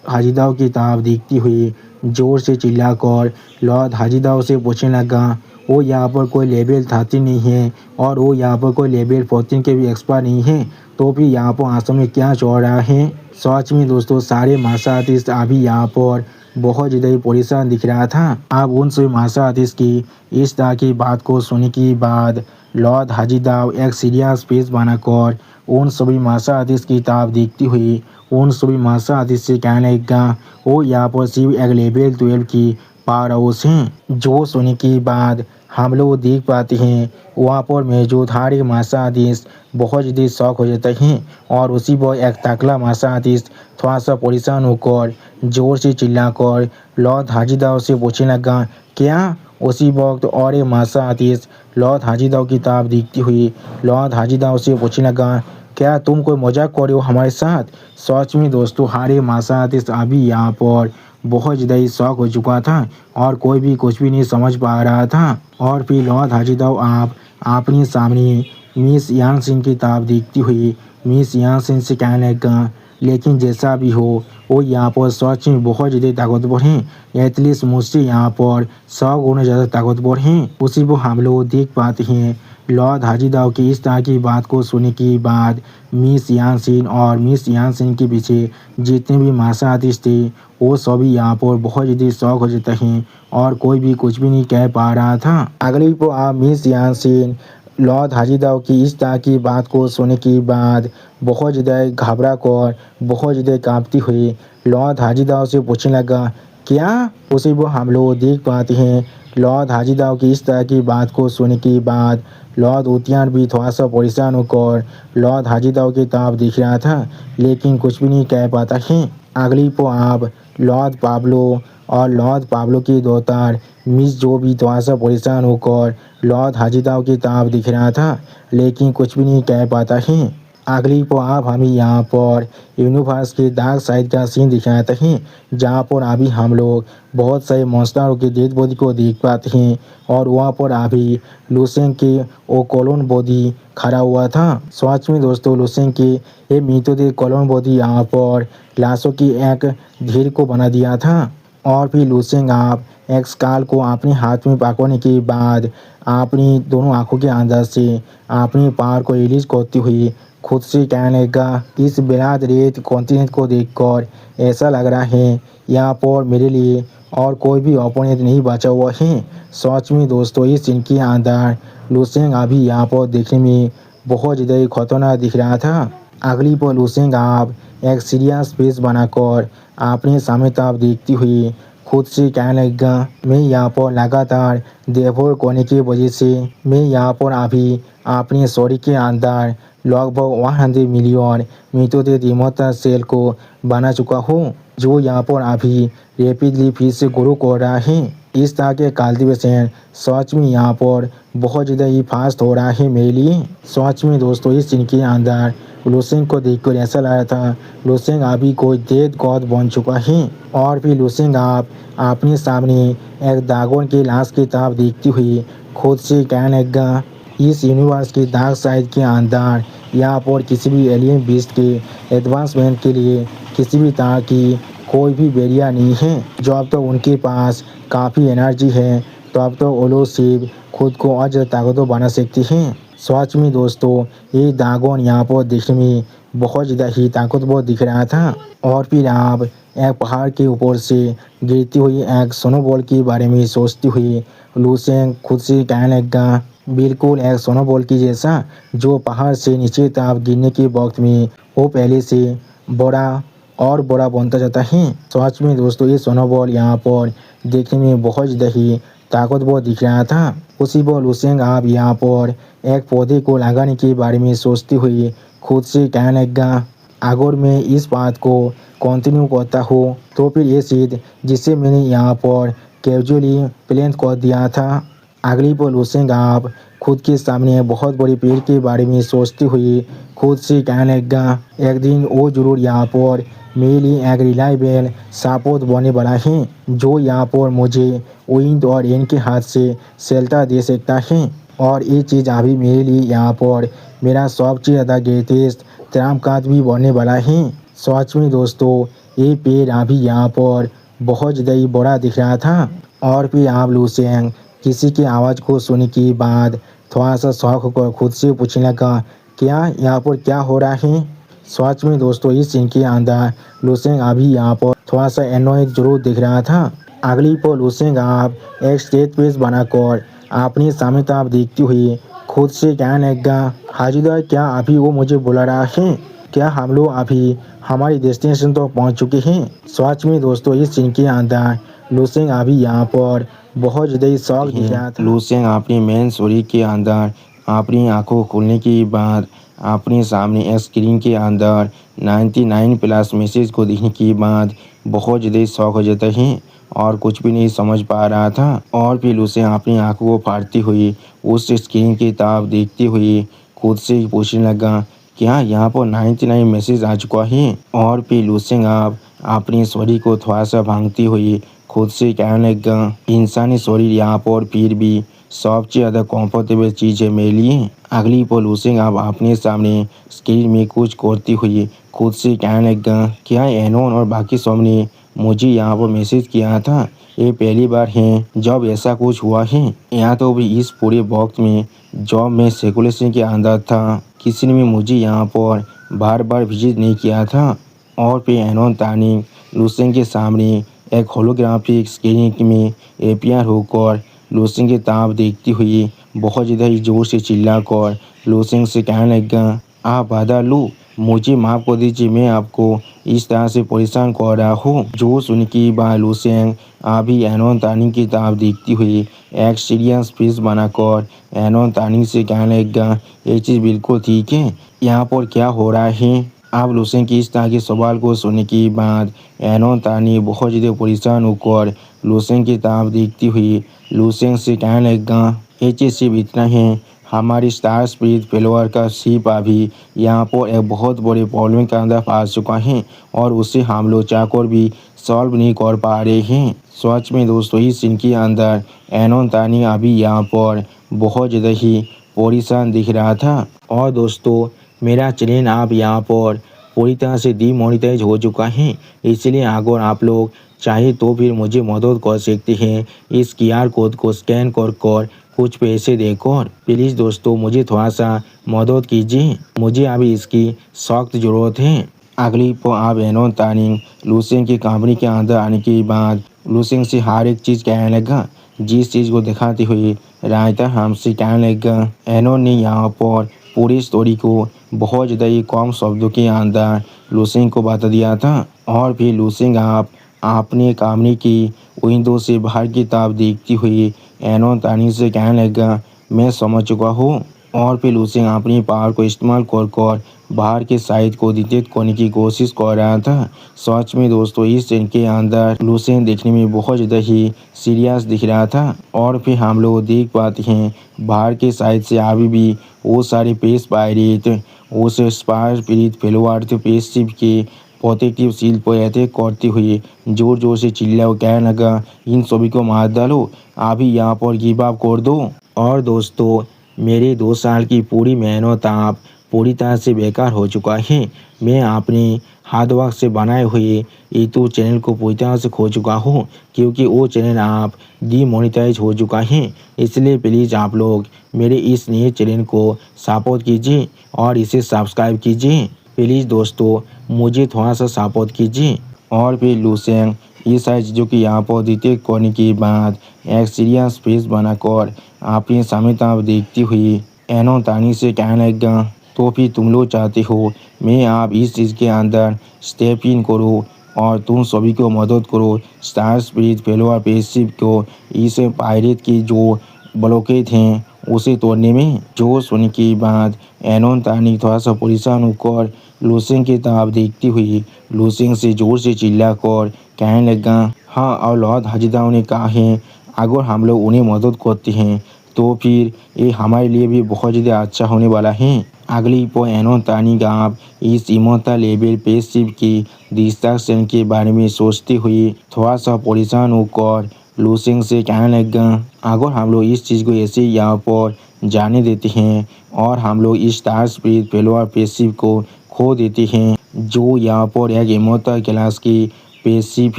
हाजीदाव की तरफ देखती हुई जोर से चिल्लाकर लॉर्ड हाजीदाव से पूछने लगा, वो यहाँ पर कोई लेवल 13 नहीं है और वो यहाँ पर कोई लेवल 14 के भी एक्सपर्ट नहीं है, तो फिर यहाँ पर आंसू में क्या चल रहा है? सच में दोस्तों सारे मार्शल आर्टिस्ट अभी यहाँ पर बहुत ज़्यादा ही परेशान दिख रहा था। अब उन सभी मार्शल आर्टिस्ट की इस तरह की बात को सुनने के बाद लॉर्ड हाजीदाव एक सीरियस फेस बनाकर उन सभी मार्शल आर्टिस्ट की तरफ देखती हुई उन सभी मार्शल आर्टिस्ट से कहने लगा, वो यहाँ पर सिर्फ एक लेवल 12 की पावर हाउस हैं। जो सुनने के बाद हम लोग देख पाते हैं वहाँ पर मौजूद हर एक मार्शल बहुत ज़्यादा शौक हो जाते हैं और उसी पर एक तकला मार्शल थोड़ा सा परेशान होकर जोर से चिल्लाकर लॉर्ड हाजीदाव से पूछने लगा क्या। उसी वक्त और एक मार्शल लॉर्ड हाजीदाव की तरफ देखती हुई लॉर्ड हाजीदाव से पूछने लगा क्या तुम कोई मजाक कर रहे हो हमारे साथ। सच में दोस्तों हर एक मार्शल अभी यहाँ पर बहुत ज़्यादा ही शौक हो चुका था और कोई भी कुछ भी नहीं समझ पा रहा था। और फिर लॉर्ड हाजीदाव आप अपने सामने मिस यांग सिंह की तरफ देखती हुई मिस यांग सिंह से कहने लगा लेकिन जैसा भी हो वो यहाँ पर सच में बहुत ज़्यादा ताकतवर हैं। एटलीस्ट मुझसे यहाँ पर 100 गुना ज़्यादा ताकतवर हैं। उसी को हम लोग देख पाते हैं लॉर्ड हाजीदाव की इस तरह की बात को सुनने के बाद मिस यांग सिंह और मिस यांग सिंह के पीछे जितने भी मार्शल थे वो सभी यहाँ पर बहुत ज़्यादा शौक हो जाते हैं और कोई भी कुछ भी नहीं कह पा रहा था। अगली को आप मिस यांग सिंह लॉर्ड हाजीदाव की इस तरह की बात को सुनने के बाद बहुत ज़्यादा घबरा कर बहुत ज़्यादा कांपती हुई लॉर्ड हाजीदाव से पूछने लगा क्या। उसी को हम लोग देख पाते हैं लॉर्ड हाजीदाव की इस तरह की बात को सुनने के बाद लॉर्ड उतियान भी थोड़ा सा परेशान होकर लॉर्ड हाजीदाव की तरफ देख रहा था लेकिन कुछ भी नहीं कह पाता है। अगली को आप लॉर्ड पाब्लो और लॉर्ड पाब्लो की दोतार मिस जो भी थोड़ा सा परेशान होकर लॉर्ड हाजीदाव की तरफ दिख रहा था लेकिन कुछ भी नहीं कह पाता है। अगली को आप हमें यहाँ पर यूनिवर्स के डार्क साइड का सीन दिखाते हैं जहाँ पर अभी हम लोग बहुत सारे मॉन्स्टरों के डेड बॉडी को देख पाते हैं और वहाँ पर अभी लुसेंग के वो कॉलोन बॉडी खड़ा हुआ था। सच में दोस्तों लुसेंग के ये मृतदेह कॉलोन बॉडी यहाँ पर लाशों की एक ढेर को बना दिया था और फिर लुसेंग आप एक स्काल को अपने हाथ में पकड़ने के बाद अपनी दोनों आंखों के अंदर से अपनी पावर को रिलीज करती हुई खुद से कहने लगा इस बेराद रेत कॉन्टिनेंट को देखकर ऐसा लग रहा है यहाँ पर मेरे लिए और कोई भी ओपोनेंट नहीं बचा हुआ है। सच में दोस्तों इस सीन के अंदर लुसेंग अभी यहाँ पर देखने में बहुत ज़्यादा खतरनाक दिख रहा था। अगली पर लुसेंग आप एक सीरियस फेस बनाकर अपने सामने तरफ देखती हुई खुद से कहने लगा मैं यहाँ पर लगातार देखभाल करने की वजह से मैं यहाँ पर अभी अपने शरीर के अंदर लगभग 100 मिलियन मृतदेह रिमोटर सेल को बना चुका हूँ जो यहाँ पर अभी रैपिडली फिर से ग्रो कर रहा है। इस तरह के कल्टीवेशन सच में यहाँ पर बहुत ज़्यादा ही फास्ट हो रहा है मेरे लिए। सच में दोस्तों इस सीन के अंदर लुसेंग को देखकर ऐसा लग रहा था लुसेंग अभी कोई डेड गॉड बन चुका है। और फिर लुसेंग आप अपने सामने एक दागोन की लाश की तरफ देखती हुई खुद से कहने लगा इस यूनिवर्स के डार्क साइड के अंदर यहाँ पर किसी भी एलियन बीस्ट के एडवांसमेंट के लिए किसी भी तरह की कोई भी बैरियर नहीं है। जो अब तो उनके पास काफ़ी एनर्जी है तो अब तो वो लोग सिर्फ खुद को और ज़्यादा ताकतवर बना सकते हैं। सच में दोस्तों ये दागोन यहाँ पर देखने में बहुत ज़्यादा ही ताकतवर दिख रहा था। और फिर आप एक पहाड़ के ऊपर से गिरती हुई एक स्नोबॉल के बारे में सोचती हुई लुसेंग खुद से कहने लगा बिल्कुल एक स्नोबॉल की जैसा जो पहाड़ से नीचे तरफ गिरने के वक्त में वो पहले से बड़ा और बड़ा बनता जाता है। सच में दोस्तों ये स्नोबॉल यहाँ पर देखने में बहुत ज़्यादा ही ताकतवर दिख रहा था। उसी पर लुसेंग आप यहाँ पर एक पौधे को लगाने के बारे में सोचती हुई खुद से कहने लगा अगर मैं इस बात को कंटिन्यू करता हूँ तो फिर ये चीज़ जिसे मैंने यहाँ पर कैजुअली प्लान कर दिया था। अगली पर लुसेंग आप खुद के सामने बहुत बड़ी पेड़ के बारे में सोचती हुई खुद से कहने लगा एक दिन वो जरूर यहाँ पर मेरे लिए एक रिलायबल सपोर्ट बनने वाला है जो यहाँ पर मुझे विंड और रेन के हाथ से शेल्टर दे सकता है। और ये चीज़ अभी मेरे लिए यहाँ पर मेरा सबसे ज़्यादा ग्रेटेस्ट त्रामकाज भी बनने वाला है। सच में दोस्तों ये पेड़ अभी यहाँ पर बहुत ज़्यादा ही बड़ा दिख रहा था। और फिर आप लुसेंग किसी की आवाज़ को सुनने के बाद थोड़ा सा शौक होकर खुद से पूछने लगा क्या यहाँ पर क्या हो रहा है। सच में दोस्तों इस सीन के अंदर लुसेंग अभी यहाँ पर थोड़ा सा एनोइड जरूर दिख रहा था। अगली पर लुसेंग आप एक स्टेज पेज बनाकर अपने सामने तरफ देखती हुई खुद से कहने लगा हाजिदा क्या अभी वो मुझे बुला रहा है क्या हम लोग अभी हमारी डेस्टिनेशन तो पहुंच चुके हैं। सच में दोस्तों इस सीन के अंदर लुसेंग अभी यहाँ पर बहुत ज़्यादा शौक दिख रहा था। लुसेंग अपनी मेन स्टोरी के अंदर अपनी आंखों खोलने के बाद अपने सामने स्क्रीन के अंदर 99 प्लस मैसेज को देखने के बाद बहुत ज़्यादा शौक हो जाता है और कुछ भी नहीं समझ पा रहा था। और फिर उसे अपनी आंखों को फाड़ती हुई उस स्क्रीन की तरफ देखते हुए खुद से पूछने लगा, क्या यहाँ पर 99 मैसेज आ चुका है। और फिर लुसेंग आप अपनी स्टोरी को थोड़ा सा भांगती हुई खुद से कहने लगा, इंसानी शरीर यहाँ पर फिर भी सबसे ज़्यादा कंफर्टेबल चीज़ है मेरे लिए। अगली पल लुसेंग आप अपने सामने स्क्रीन में कुछ करती हुई खुद से कहने लगा, क्या एनोन और बाकी सब ने मुझे यहाँ पर मैसेज किया था। ये पहली बार है जब ऐसा कुछ हुआ है। यहाँ तो भी इस पूरे वक्त में जब मैं सर्कुलेशन के अंदर था किसी ने भी मुझे यहाँ पर बार बार विजिट नहीं किया था। और फिर एनोन तानी लुसेंग के सामने एक होलोग्राफिक स्क्रीन में अपीयर होकर लुसेंग की तरफ देखती हुई बहुत ज़्यादा जोर से चिल्लाकर लुसेंग से कहने लगा, आप बाधा लू, मुझे माफ़ कर दीजिए, मैं आपको इस तरह से परेशान कर रहा हूँ। जो सुन के बाद लुसेंग अभी एनोन तानी की तरफ देखती हुई एक सीरियस फेस बनाकर एनोन तानी से कहने लगा, ये चीज़ बिल्कुल ठीक है, यहाँ पर क्या हो रहा है। अब लुसेंग की इस तरह के सवाल को सुनने के बाद एनोन तानी बहुत ज़्यादा परेशान होकर लुसेंग की तरफ देखती हुई लुसेंग से कहने लगा, ये चीज़ सिर्फ इतना है, हमारी स्टार स्पिरिट फेलोअर का शिप अभी यहाँ पर एक बहुत बड़े प्रॉब्लम के अंदर फंस चुका है और उसे हम लोग चाहकर भी सॉल्व नहीं कर पा रहे हैं। सच में दोस्तों इस सीन के अंदर एनोन तानी अभी यहाँ पर बहुत ज़्यादा ही परेशान दिख रहा था। और दोस्तों मेरा चैनल आप यहाँ पर पूरी तरह से डीमोनेटाइज हो चुका है, इसलिए अगर आप लोग चाहे तो फिर मुझे मदद कर सकते हैं इस QR कोड को स्कैन कर कुछ पैसे देकर। प्लीज़ दोस्तों मुझे थोड़ा सा मदद कीजिए, मुझे अभी इसकी सख्त ज़रूरत है। अगली पर आप एनोन तानी लुसेंग की कंपनी के अंदर आने के बाद लुसेंग से हर एक चीज़ कहने लगा, जिस चीज़ को दिखाती हुई रायता हमसे कहने लगा। एनोन ने यहाँ पर पूरी स्टोरी को बहुत ज़्यादा ही कम शब्दों के अंदर लुसेंग को बता दिया था। और फिर लुसेंग आप अपने कंपनी की विंडो से बाहर की तरफ देखती हुई एनोन तानी से कहने लगा, मैं समझ चुका हूँ। और फिर लुसेंग अपनी पावर को इस्तेमाल कर बाहर के साइड को डिटेक्ट करने की कोशिश कर रहा था। सच में दोस्तों इस सीन के अंदर लुसेंग देखने में बहुत ज़्यादा ही सीरियस दिख रहा था। और फिर हम लोग देख पाते हैं बाहर के साइड से अभी भी वो सारे पेस पायरेट उस स्टार स्पिरिट फेलोअर पेस शिप के प्रोटेक्टिव सील पर अटैक करते हुए जोर जोर से चिल्ला कहने लगा, इन सभी को मार डालो, अभी यहाँ पर गिव अप कर दो। और दोस्तों मेरे 2 साल की पूरी मेहनत आप पूरी तरह से बेकार हो चुका है। मैं अपने हार्ड वर्क से बनाए हुए यूट्यूब चैनल को पूरी तरह से खो चुका हूँ, क्योंकि वो चैनल आप डीमोनेटाइज हो चुका है। इसलिए प्लीज़ आप लोग मेरे इस नए चैनल को सपोर्ट कीजिए और इसे सब्सक्राइब कीजिए। प्लीज़ दोस्तों मुझे थोड़ा सा सपोर्ट कीजिए। और फिर लुसेंग ये सारी चीज़ों की यहाँ पर डिटेक्ट करने के बाद एक सीरियस फेस बनाकर अपनी सामने तरफ देखती हुई एनोन तानी से कहने लगा, तो फिर तुम लोग चाहते हो मैं आप इस चीज़ के अंदर स्टेप इन करूँ और तुम सभी को मदद करो स्टार स्पिरिट फेलोअर पेशिप को इस पायरेट की जो ब्लॉकेज हैं उसे तोड़ने में। जो सुनने के बाद एनोन तानी थोड़ा सा परेशान होकर लुसेंग की तरफ देखती हुई लुसेंग से जोर से चिल्लाकर कहने लगा, हाँ और लॉर्ड हजिदाओं ने कहा है अगर हम लोग उन्हें मदद करते हैं तो फिर ये हमारे लिए भी बहुत ज़्यादा अच्छा होने वाला है। अगली पर एनोन तानी का आप इस इमोता लेवल पेशिप की डिस्ट्रक्शन के बारे में सोचते हुए थोड़ा सा परेशान होकर लुसेंग से कहने लगा, अगर हम लोग इस चीज़ को ऐसे यहाँ पर जाने देते हैं और हम लोग इस स्टार स्पिरिट फेलोअर पेशिप को खो देते हैं जो यहाँ पर एक इमोता क्लास की पेशिप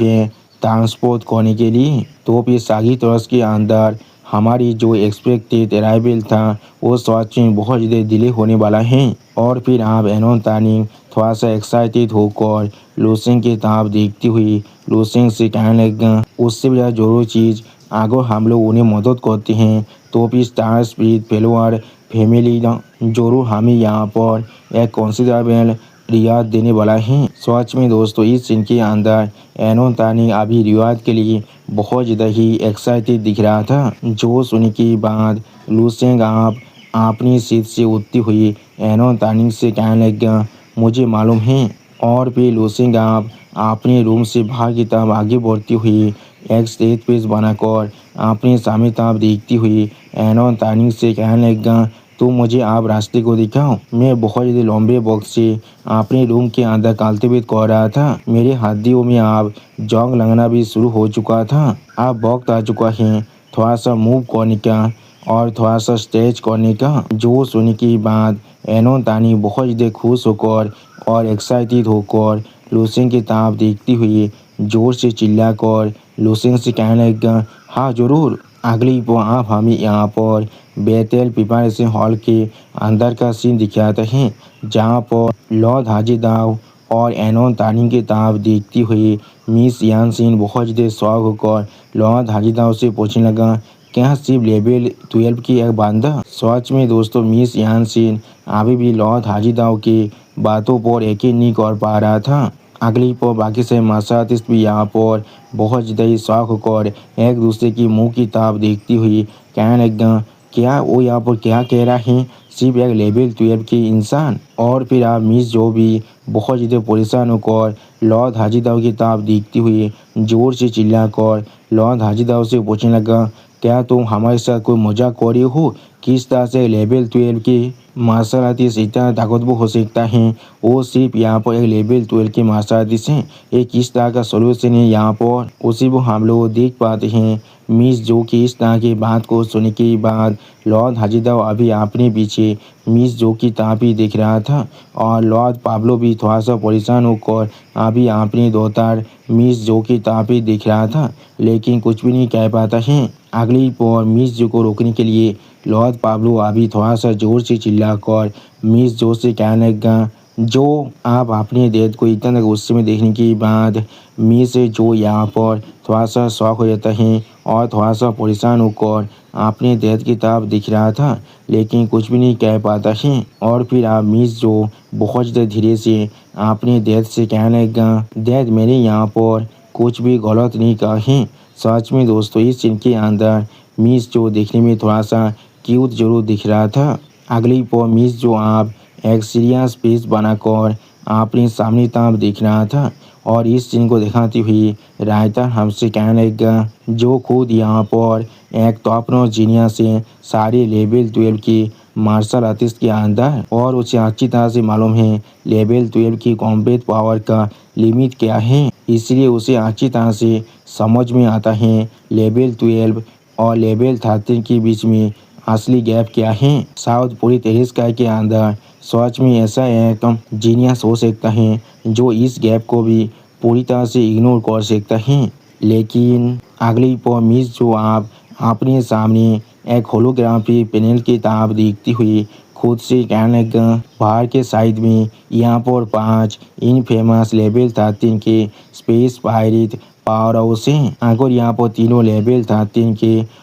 है ट्रांसपोर्ट करने के लिए, तो फिर सागी तरस के अंदर हमारी जो एक्सपेक्टेड अराइवल था वो सच में बहुत ज़्यादा डिले होने वाला है। और फिर आप एनोन तानी थोड़ा सा एक्साइटेड होकर लुसेंग की तरफ देखती हुई लुसेंग से कहने लगा, उससे भी ज़्यादा जरूरी चीज़ अगर हम लोग उन्हें मदद करते हैं तो फिर स्टार स्पिरिट फेलोअर फैमिली जरूर हमें यहाँ पर एक कंसिडरेबल रियाद देने वाला है। सच में दोस्तों इस सीन के अंदर एनोन तानी अभी रियाद के लिए बहुत ज़्यादा ही एक्साइटेड दिख रहा था। जो सुनने के बाद लूसेंग आप अपनी सीट से उठती हुई एनोन तानी से कहने लगा, मुझे मालूम है। और फिर लूसेंग आप अपने रूम से बाहर की तरफ आगे बढ़ती हुई एक स्टेज पेज बनाकर अपने सामने तरफ देखती हुई एनोन तानी से कहने लगा, तो मुझे आप रास्ते को दिखाओ। मैं बहुत ज़्यादा लंबे वक्त से अपने रूम के अंदर कल्टिवेट कर रहा था। मेरे हड्डियों में अब जंग लगना भी शुरू हो चुका था। अब वक्त आ चुका है थोड़ा सा मूव करने का और थोड़ा सा स्ट्रेच करने का। जो सुनने के बाद एनोन तानी बहुत ज़्यादा खुश होकर और एक्साइटेड होकर लूसेंग की तरफ देखती हुई जोर से चिल्लाकर लूसेंग से कहने लगा, हाँ ज़रूर। अगली पल आप हमें यहाँ पर बेतेल प्रिपरेशन हॉल के अंदर का सीन दिखाते हैं, जहाँ पर लॉर्ड हाजीदाव और एनोन तानी की तरफ देखती हुई मिस यानसिन बहुत ज़्यादा शौक होकर लॉर्ड हाजीदाव से पूछने लगा, क्या सिर्फ लेवल 12 की एक बंदा? सच में दोस्तों मिस यानसिन अभी भी लॉर्ड हाजीदाव की बातों पर यकीन नहीं कर पा रहा था। अगली पर बाकी से मार्शल आर्टिस्ट भी यहाँ पर बहुत ज़्यादा ही शौक होकर एक दूसरे की मुंह की तरफ देखती हुई कहने लगा, क्या वो यहाँ पर क्या कह रहा है, सिर्फ एक लेवल 12 की इंसान? और फिर आप मिस जो भी बहुत ज़्यादा परेशान होकर लॉर्ड हाजीदाव की तरफ देखती हुई जोर से चिल्लाकर लॉर्ड हाजीदाव से पूछने लगा, क्या तुम हमारे साथ कोई मजाक कर रही हो? किस तरह से लेवल 12 की मार्शल आर्टिस्ट इतना ताकतवर हो सकता है? वो सिर्फ यहाँ पर एक लेवल 12 की मार्शल आर्टिस्ट हैं। ये किस तरह का सोल्यूशन है यहाँ पर, उसी को हम लोग देख पाते हैं। मिस जो की इस तरह की बात को सुनने के बाद लॉर्ड हाजीदाव अभी अपने पीछे मिस जो की तरफ ही देख रहा था और लॉर्ड पाब्लो भी थोड़ा सा परेशान होकर अभी अपनी दोतार मिस जो की तरफ ही देख रहा था, लेकिन कुछ भी नहीं कह पाता है। अगली पर मिस जो को रोकने के लिए लॉर्ड पाब्लो अभी थोड़ा सा जोर से चिल्लाकर मिस जो से कहने लगा, जो आप अपने डेथ को इतना गुस्से में देखने के बाद मिस जो यहाँ पर थोड़ा सा शौक हो जाता है और थोड़ा सा परेशान होकर अपने डेथ की तरफ दिख रहा था, लेकिन कुछ भी नहीं कह पाता है। और फिर आप मिस जो बहुत ज़्यादा धीरे से अपने डेथ से कहने लगा, डेथ मैंने यहाँ पर कुछ भी गलत नहीं कहा है। सच में दोस्तों इस सीन के अंदर मिस जो देखने में थोड़ा सा क्यूट जरूर दिख रहा था। अगली पर मिस जो आप एक सीरियस फेस बनाकर अपने सामने तरफ देख रहा था और इस सीन को दिखाती हुई रायता हमसे कहने लगा, जो खुद यहाँ पर एक टॉप नॉच जीनियस है सारे लेवल 12 की मार्शल आर्टिस्ट के अंदर, और उसे अच्छी तरह से मालूम है लेवल 12 की कॉम्बैट पावर का लिमिट क्या है। इसलिए उसे अच्छी तरह से समझ में आता है लेवल 12 और लेवल 13 के बीच में असली गैप क्या है। साउथ पूरी टेरिस स्काई के अंदर सच में ऐसा एक जीनियस हो सकता है जो इस गैप को भी पूरी तरह से इग्नोर कर सकता है। लेकिन अगली पर मिस जो आप अपने सामने एक होलोग्राफी पैनल की तरफ देखती हुई खुद से कहने लगा, बाहर के साइड में यहाँ पर 5 इनफेमस लेवल 13 के स्पेस पायरेट पावर हाउस हैं। अगर यहाँ पर तीनों लेवल 13 के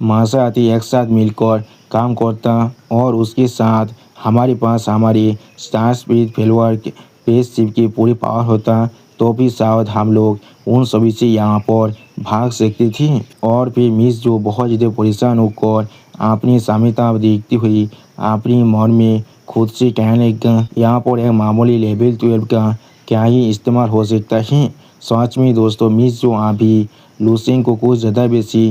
मार्शल आर्टिस्ट एक साथ मिलकर काम करता और उसके साथ हमारे पास हमारे स्टार स्पिरिट फेलवर स्पेसशिप की पूरी पावर होता, तो भी शायद हम लोग उन सभी से यहाँ पर भाग सकते थे। और फिर मिस जो बहुत ज़्यादा परेशान होकर अपनी सामने तरफ देखती हुई अपनी मन में खुद से कहने लगा, यहाँ पर एक मामूली लेवल 12 का क्या ही इस्तेमाल हो सकता है। सच में दोस्तों मिस जो अभी लूसेंग को कुछ ज़्यादा बेसी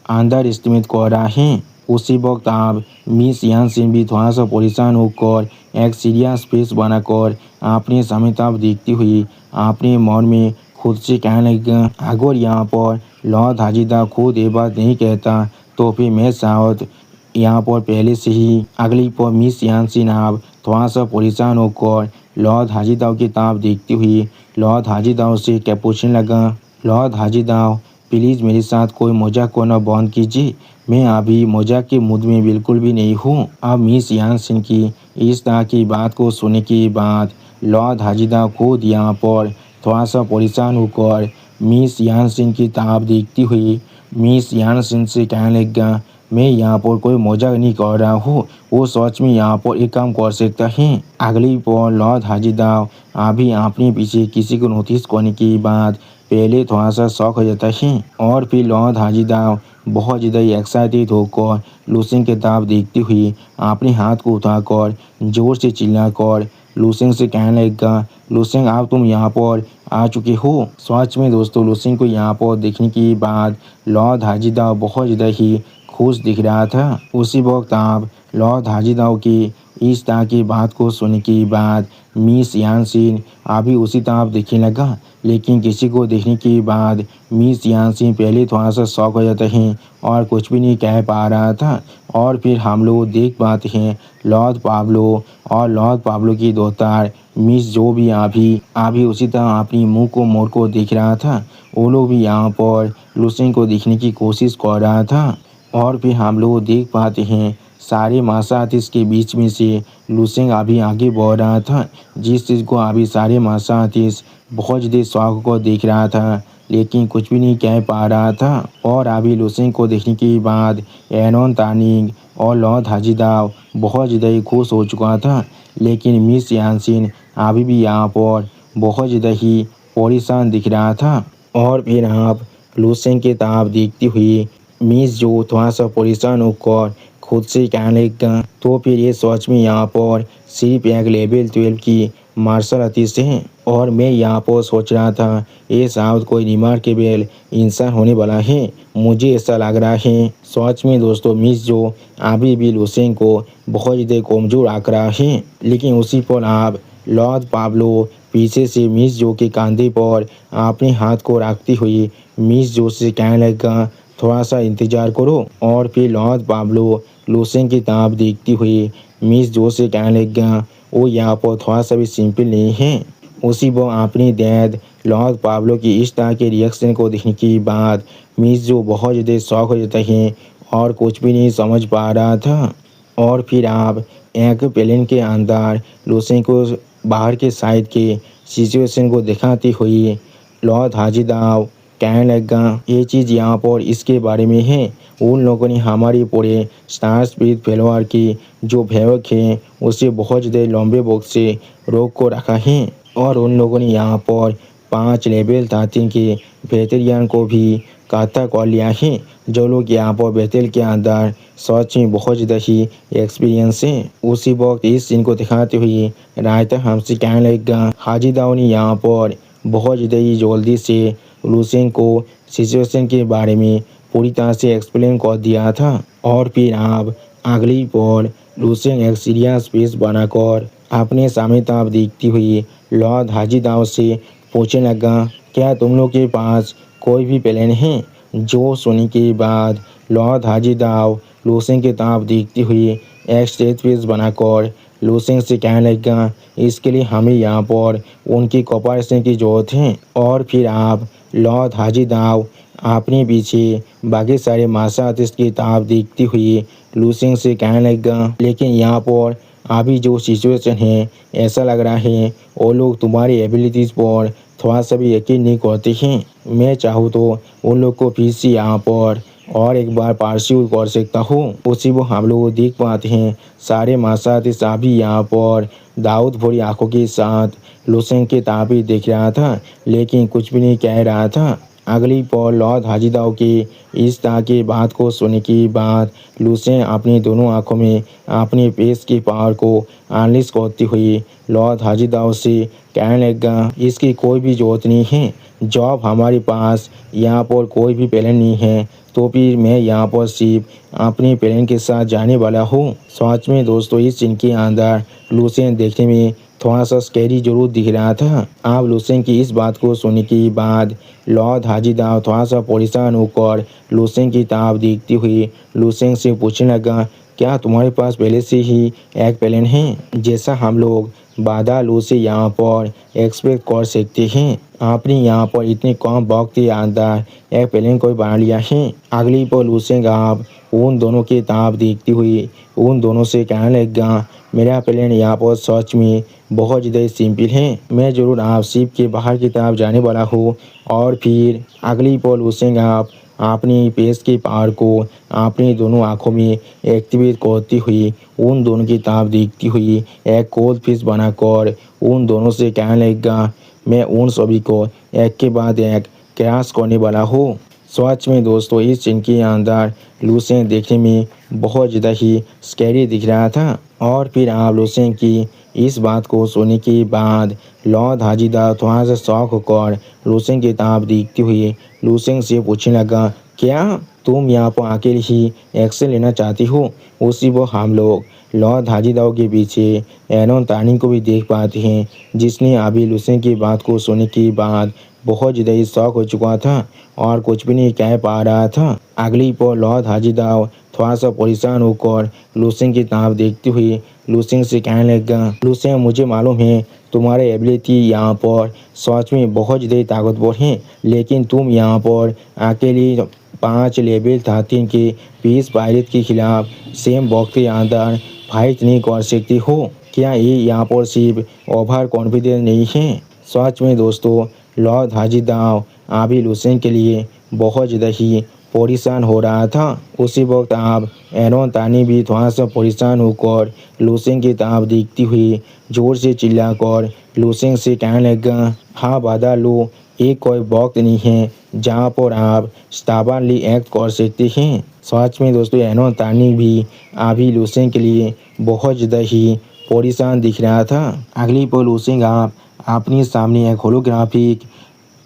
अंडर एस्टिमेट कर रहा है। उसी वक्त आप मिस यानसिन भी थोड़ा सा परेशान होकर एक सीरियस फेस बनाकर अपने सामने तरफ देखती हुई अपने मन में खुद से कहने लगा, अगर यहाँ पर लॉर्ड हाजीदाव खुद ये बात नहीं कहता तो फिर मैं शायद यहाँ पर पहले से ही। अगली पर मिस यानसिन आप थोड़ा सा परेशान होकर लॉर्ड हाजीदाव की तरफ देखती हुई लॉर्ड हाजीदाव से क्या पूछने लगा, लॉर्ड हाजीदाव प्लीज़ मेरे साथ कोई मजाक करना बंद कीजिए, मैं अभी मजाक के मूड में बिल्कुल भी नहीं हूँ। अब मिस यानसिन की इस तरह की बात को सुनने के बाद लॉर्ड हाजीदाव खुद यहाँ पर थोड़ा सा परेशान होकर मिस यानसिन की तरफ देखती हुई मिस यानसिन से कहने लगा, मैं यहाँ पर कोई मजाक नहीं कर रहा हूँ, वो सच में यहाँ पर एक काम कर सकता है। अगली पर लॉर्ड हाजीदाव अभी अपने पीछे किसी को नोटिस करने के बाद पहले थोड़ा सा शौक हो जाता है और फिर लॉर्ड हाजीदाव बहुत ज़्यादा एक्साइटेड होकर लूसेंग की तरफ देखती हुई अपने हाथ को उठाकर जोर से चिल्लाकर लूसेंग से कहने लगेगा, लूसेंग अब तुम यहाँ पर आ चुके हो। सच में दोस्तों लूसेंग को यहाँ पर देखने के बाद लॉर्ड हाजीदाव बहुत ज़्यादा ही खुश दिख रहा था। उसी वक्त आप लॉर्ड हाजीदाव की इस तरह की बात को सुनने के बाद मिस यानसिन अभी उसी तरफ देखने लगा, लेकिन किसी को देखने के बाद मिस यानसिन पहले थोड़ा सा शॉक हो जाता है और कुछ भी नहीं कह पा रहा था। और फिर हम लोग देख पाते हैं लॉर्ड पाब्लो और लॉर्ड पाब्लो की दोतार मिस जो भी अभी उसी तरह अपनी मुंह को मोड़ को देख रहा था। वो लोग भी यहाँ पर लूसेंग को देखने की कोशिश कर रहा था। और फिर हम लोग देख पाते हैं सारे मार्शल आर्टिस्ट के बीच में से लूसेंग अभी आगे बढ़ रहा था, जिस चीज़ को अभी सारे मार्शल आर्टिस्ट बहुत ज़्यादा शौक को देख रहा था, लेकिन कुछ भी नहीं कह पा रहा था। और अभी लूसेंग को देखने के बाद एनोन तानिंग और लॉर्ड हाजीदाव बहुत ज़्यादा ही खुश हो चुका था, लेकिन मिस यानसिन अभी भी यहाँ पर बहुत ज़्यादा ही परेशान दिख रहा था। और फिर आप लूसेंग की तरफ देखती हुई मिस जो थोड़ा सा परेशान होकर खुद से कहने लगा, तो फिर ये सच में यहाँ पर सिर्फ एक लेवल 12 की मार्शल आर्टिस्ट है और मैं यहाँ पर सोच रहा था ये शायद कोई रिमार्केबल इंसान होने वाला है, मुझे ऐसा लग रहा है। सच में दोस्तों मिस जो अभी भी लूसेंग को बहुत ज़्यादा कमज़ोर आंक रहा है, लेकिन उसी पर आप लॉर्ड पाब्लो पीछे से मिस जो के कंधे पर अपने हाथ को रखती हुई मिस जो से कहने लगा, थोड़ा सा इंतज़ार करो। और फिर लॉर्ड पाब्लो लूसेंग की तरफ देखती हुई मिस जो से कहने लगा, वो यहाँ पर थोड़ा सा भी सिंपल नहीं है। उसी वो अपनी डैड लॉर्ड पाब्लो की इस तरह के रिएक्शन को देखने के बाद मिस जो बहुत ज़्यादा शौक हो जाता है और कुछ भी नहीं समझ पा रहा था। और फिर आप एक प्लेन के अंदर लूसेंग को बाहर के साइड के सिचुएशन को दिखाती हुई लॉर्ड हाजीदाव कहने लगा, ये चीज़ यहाँ पर इसके बारे में है, उन लोगों ने हमारे पूरे स्टार स्पिरिट फॉलोअर की जो भेवक है उसे बहुत ज़्यादा लंबे वक्त से रोक को रखा है और उन लोगों ने यहाँ पर 5 लेवल 13 के वेटेरियन को भी काटा कर लिया है, जो लोग यहाँ पर बैतल के अंदर सच में बहुत ज़्यादा ही एक्सपीरियंस है। उसी वक्त इस सीन को दिखाते हुए रायता हमसे कहने लगेगा, हाजीदाव ने यहाँ पर बहुत ज़्यादा ही जल्दी से लूसेंग को सिचुएशन के बारे में पूरी तरह से एक्सप्लेन कर दिया था। और फिर आप अगली पर लूसेंग एक सीरियस फेस बनाकर अपने सामने तरफ देखती हुई लॉर्ड हाजीदाव से पूछने लगा, क्या तुम लोग के पास कोई भी प्लान है? जो सुनने के बाद लॉर्ड हाजीदाव लूसेंग की तरफ देखती हुई एक स्टेज फेस बनाकर लूसेंग से कहने लगा, इसके लिए हमें यहाँ पर उनकी कोऑपरेशन की ज़रूरत है। और फिर आप लॉर्ड हाजीदाव अपने पीछे बाकी सारे मार्शल आर्टिस्ट की तरफ देखती हुई लूसेंग से कहने लगा, लेकिन यहाँ पर अभी जो सिचुएशन है ऐसा लग रहा है वो लोग तुम्हारी एबिलिटीज़ पर थोड़ा सा भी यकीन नहीं करते हैं। मैं चाहूँ तो उन लोग को फिर से यहाँ पर और एक बार परस्यू कर सकता हूँ। उसी वो हम लोग देख पाते हैं सारे मार्शल आर्टिस्ट अभी यहाँ पर दाऊद भरी आंखों के साथ लूसेंग के ताबी देख रहा था, लेकिन कुछ भी नहीं कह रहा था। अगली पर लॉर्ड हाजीदाव की इस तरह की बात को सुनने के बाद लूसेंग अपनी दोनों आंखों में अपने पेश की पावर को अनलिश करती हुई लॉर्ड हाजीदाव से कहने लगा, इसकी कोई भी जरूरत नहीं है, जब हमारे पास यहाँ पर कोई भी प्लान नहीं है तो फिर मैं यहाँ पर सिर्फ अपने प्लान के साथ जाने वाला हूँ। सच में दोस्तों इस सीन के अंदर लूसेंग देखने में थोड़ा सा स्कैरी जरूर दिख रहा था। आप लूसेंग की इस बात को सुनने के बाद लॉर्ड हाजीदाव थोड़ा सा परेशान होकर लूसेंग की तरफ देखती हुई लूसेंग से पूछने लगा, क्या तुम्हारे पास पहले से ही एक प्लान है? जैसा हम लोग बाधा लूसी यहाँ पर एक्सपेक्ट कर सकते हैं। आपने यहाँ पर इतने कम वक्त के अंदर एक प्लान को बना लिया है। अगली पर लूसेंगे आप उन दोनों की ताब देखती हुई उन दोनों से कहने लगेगा, मेरा प्लान यहाँ पर सच में बहुत ज़्यादा सिंपल है। मैं ज़रूर आप शिप के बाहर की तरफ जाने वाला हूँ और फिर अगली पर लूसेंगे आप अपनी पेश के पावर को अपनी दोनों आँखों में एक्टिवेट करती हुई उन दोनों की तरफ देखती हुई एक कोल्ड फिश बनाकर उन दोनों से कहने लगेगा, मैं उन सभी को एक के बाद एक क्रैश करने वाला हूँ। सच में दोस्तों इस सीन के अंदर लूसेंग देखने में बहुत ज़्यादा ही स्कैरी दिख रहा था। और फिर आप लूसेंग की इस बात को सुनने के बाद लॉर्ड हाजिदा थोड़ा सा शौक होकर लूसेंग की तरफ देखती हुई लूसेंग से पूछने लगा, क्या तुम यहाँ पर अकेले ही एक्शन लेना चाहती हो? उसी वो हम लोग लॉर्ड हाजिदाओं के पीछे एनोन तानी को भी देख पाते हैं, जिसने अभी लूसेंग की बात को सुनने के बाद बहुत ज़्यादा ही शौक हो चुका था और कुछ भी नहीं कह पा रहा था। अगली पर लॉर्ड हाजिदाओ थोड़ा सा परेशान होकर लूसेंग की तरफ देखती हुई लूसेंग से कहने लगा, लूसेंग मुझे मालूम है तुम्हारे एबिलिटी यहाँ पर सच में बहुत ज़्यादा ताकतवर है, लेकिन तुम यहाँ पर अकेले 5 लेवल 13 के 20 पायलट के खिलाफ सेम वक्त के अंदर फाइट नहीं कर सकती हो। क्या ये यहाँ पर सिर्फ ओवर कॉन्फिडेंस नहीं है? सच में दोस्तों लॉर्ड हाजिदाव अभी लूसेंग के लिए बहुत ज़्यादा ही परेशान हो रहा था। उसी वक्त आप एनोन तानी भी थोड़ा सा परेशान होकर लूसेंग की तरफ देखती हुई जोर से चिल्लाकर लूसेंग से कहने लगा, हाँ बाधा लो, एक कोई वक्त नहीं है जहाँ पर आप स्टाबनली एक्ट कर सकते हैं। सच में दोस्तों एनोन तानी भी अभी लूसेंग के लिए बहुत ज़्यादा ही परेशान दिख रहा था। अगली पर लूसेंग आप अपने सामने एक होलोग्राफिक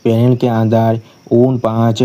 पैनल के अंदर उन 5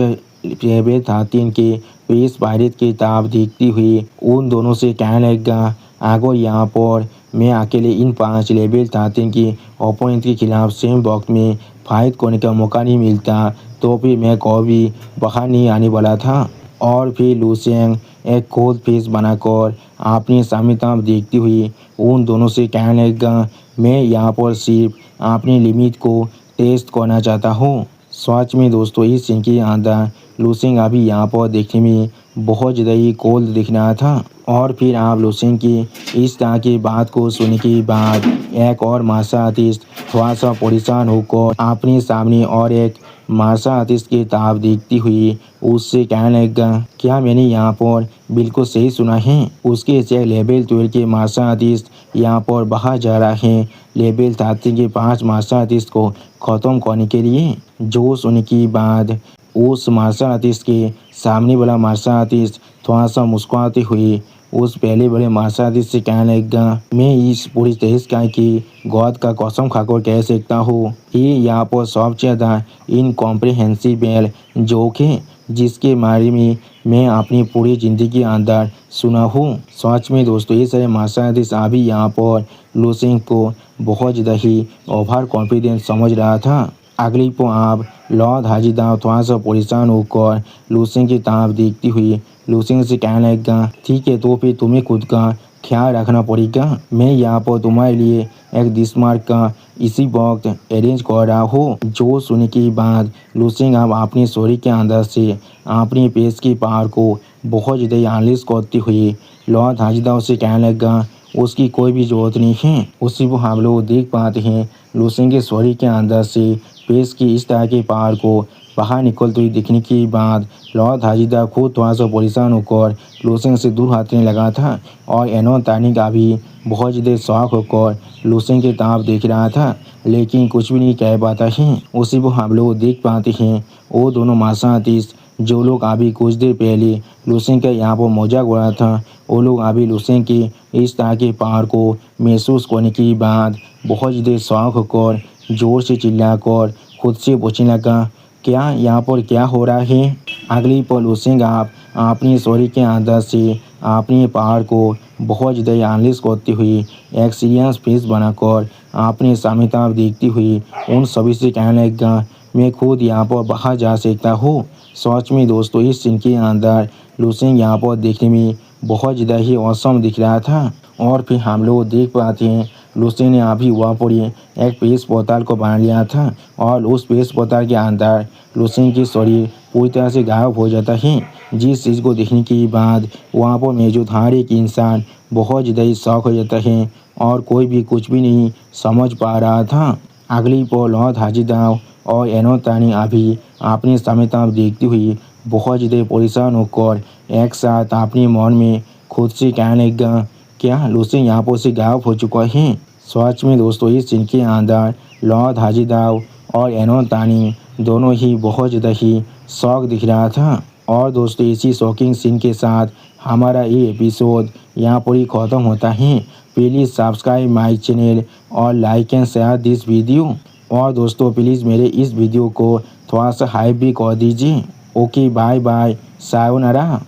लेवल 13 के 20 पायलट की तरफ देखती हुई उन दोनों से कहने लगा, अगर यहाँ पर मैं अकेले इन 5 लेवल 13 के ओपोनेंट के खिलाफ सेम वक्त में फाइट करने का मौका नहीं मिलता तो फिर मैं कभी बाहर नहीं आने वाला था। और फिर लूसेंग एक कोल्ड फिश बनाकर अपनी सामने तरफ देखती हुई उन दोनों से कहने लगा, मैं यहाँ पर सिर्फ अपनी लिमिट को टेस्ट करना चाहता हूँ। सच में दोस्तों इस सीन के अंदर लूसेंग अभी यहाँ पर देखने में बहुत ज़्यादा ही कोल्ड दिख रहा था। और फिर आप लूसेंग की इस तरह की बात को सुनने के बाद एक और मार्शल आर्टिस्ट थोड़ा सा परेशान होकर अपने सामने और एक मार्शल आर्टिस्ट की तरफ देखती हुई उससे कहने लगा, क्या मैंने यहाँ पर बिल्कुल सही सुना है? उसके चेक लेवल 12 के मार्शल आर्टिस्ट यहाँ पर बाहर जा रहा है लेवल 13 के 5 मार्शल आर्टिस्ट को ख़त्म करने के लिए। जो सुनने के बाद उस मार्शल आर्टिस्ट के सामने वाला मार्शल आर्टिस्ट थोड़ा सा मुस्कुराते हुए उस पहले बड़े मार्शल आर्टिस्ट से कहने लगा, मैं इस पूरी तहस की गॉड का कसम खाकर कह सकता हूँ ये यहाँ पर सबसे ज़्यादा इनकॉम्प्रिहेंसिबल जोक है जिसके बारे में मैं अपनी पूरी ज़िंदगी के अंदर सुना हूँ। सच में दोस्तों ये सारे मार्शल आर्टिस्ट अभी यहाँ पर लूसेंग को बहुत ज़्यादा ही ओवर कॉन्फिडेंस समझ रहा था। अगली को आप लॉर्ड हाजिदा थोड़ा सा परेशान होकर लूसेंग की तरफ देखती हुई लूसेंग से कहने लगा, ठीक है तो फिर तुम्हें खुद का ख्याल रखना पड़ेगा। मैं यहाँ पर तुम्हारे लिए एक डिस्मार्क का इसी वक्त अरेंज कर रहा हूँ। जो सुनने के बाद लूसेंग अब अपनी स्टोरी के अंदर से अपनी पेश की पावर को बहुत ज़्यादा एनालिस करती हुई लॉर्ड हाजिदा से कहने लगा, उसकी कोई भी ज़रूरत नहीं है। उसी को हम लोग देख पाते हैं लूसेंग के स्टोरी के अंदर से पेश की इस तरह के पावर को बाहर निकलते हुए दिखने के बाद लॉर्ड हाजिदा खुद थोड़ा सा परेशान होकर लूसेंग से दूर हटने लगा था और एनोन तानी का भी बहुत ज़्यादा शौक होकर लूसेंग की तरफ देख रहा था लेकिन कुछ भी नहीं कह पाता है। उसी को हम लोग देख पाते हैं वो दोनों मार्शल आर्टिस्ट जो लोग अभी कुछ देर पहले लूसेंग का यहाँ पर मजाक उड़ा था वो लोग अभी लूसेंग के इस तरह के पावर को महसूस करने के बाद बहुत ज़्यादा शौक होकर जोर से चिल्लाकर खुद से पूछने लगा, क्या यहाँ पर क्या हो रहा है? अगली पल लूसेंग आप अपनी स्टोरी के अंदर से अपनी पावर को बहुत ज़्यादा एनालिस करती हुई एक सीरियस फेस बनाकर अपने सामने तरफ देखती हुई उन सभी से कहने लगा, मैं खुद यहाँ पर बाहर जा सकता हूँ। सच में दोस्तों इस सीन के अंदर लूसेंग यहाँ पर देखने में बहुत ज़्यादा ही औसम दिख रहा था। और फिर हम लोग देख पाते हैं लूसी ने अभी वहाँ पर एक पेश बोतल को बना लिया था और उस पेश बोतल के अंदर लूसी की शरीर पूरी तरह से गायब हो जाता है। जिस चीज़ को देखने के बाद वहाँ पर मौजूद हर एक इंसान बहुत ज़्यादा ही शॉक हो जाता है और कोई भी कुछ भी नहीं समझ पा रहा था। अगली पल लॉर्ड हाजीदाव और एनोतानी अभी अपने सामने तरफ देखती हुई बहुत ज़्यादा परेशान होकर एक साथ अपने मन में खुद से कहने लगा, क्या लूसी यहाँ पर से गायब हो चुका है। सच में दोस्तों इस सीन के अंदर लॉर्ड हाजीदाव और एनोतानी दोनों ही बहुत ज़्यादा ही शौक दिख रहा था। और दोस्तों इसी शॉकिंग सीन के साथ हमारा ये एपिसोड यहाँ पर ही ख़त्म होता है। प्लीज़ सब्सक्राइब माय चैनल और like and share this video. और दोस्तों प्लीज़ मेरे इस वीडियो को थोड़ा सा हाइप भी कर दीजिए। Okay bye bye, sayonara.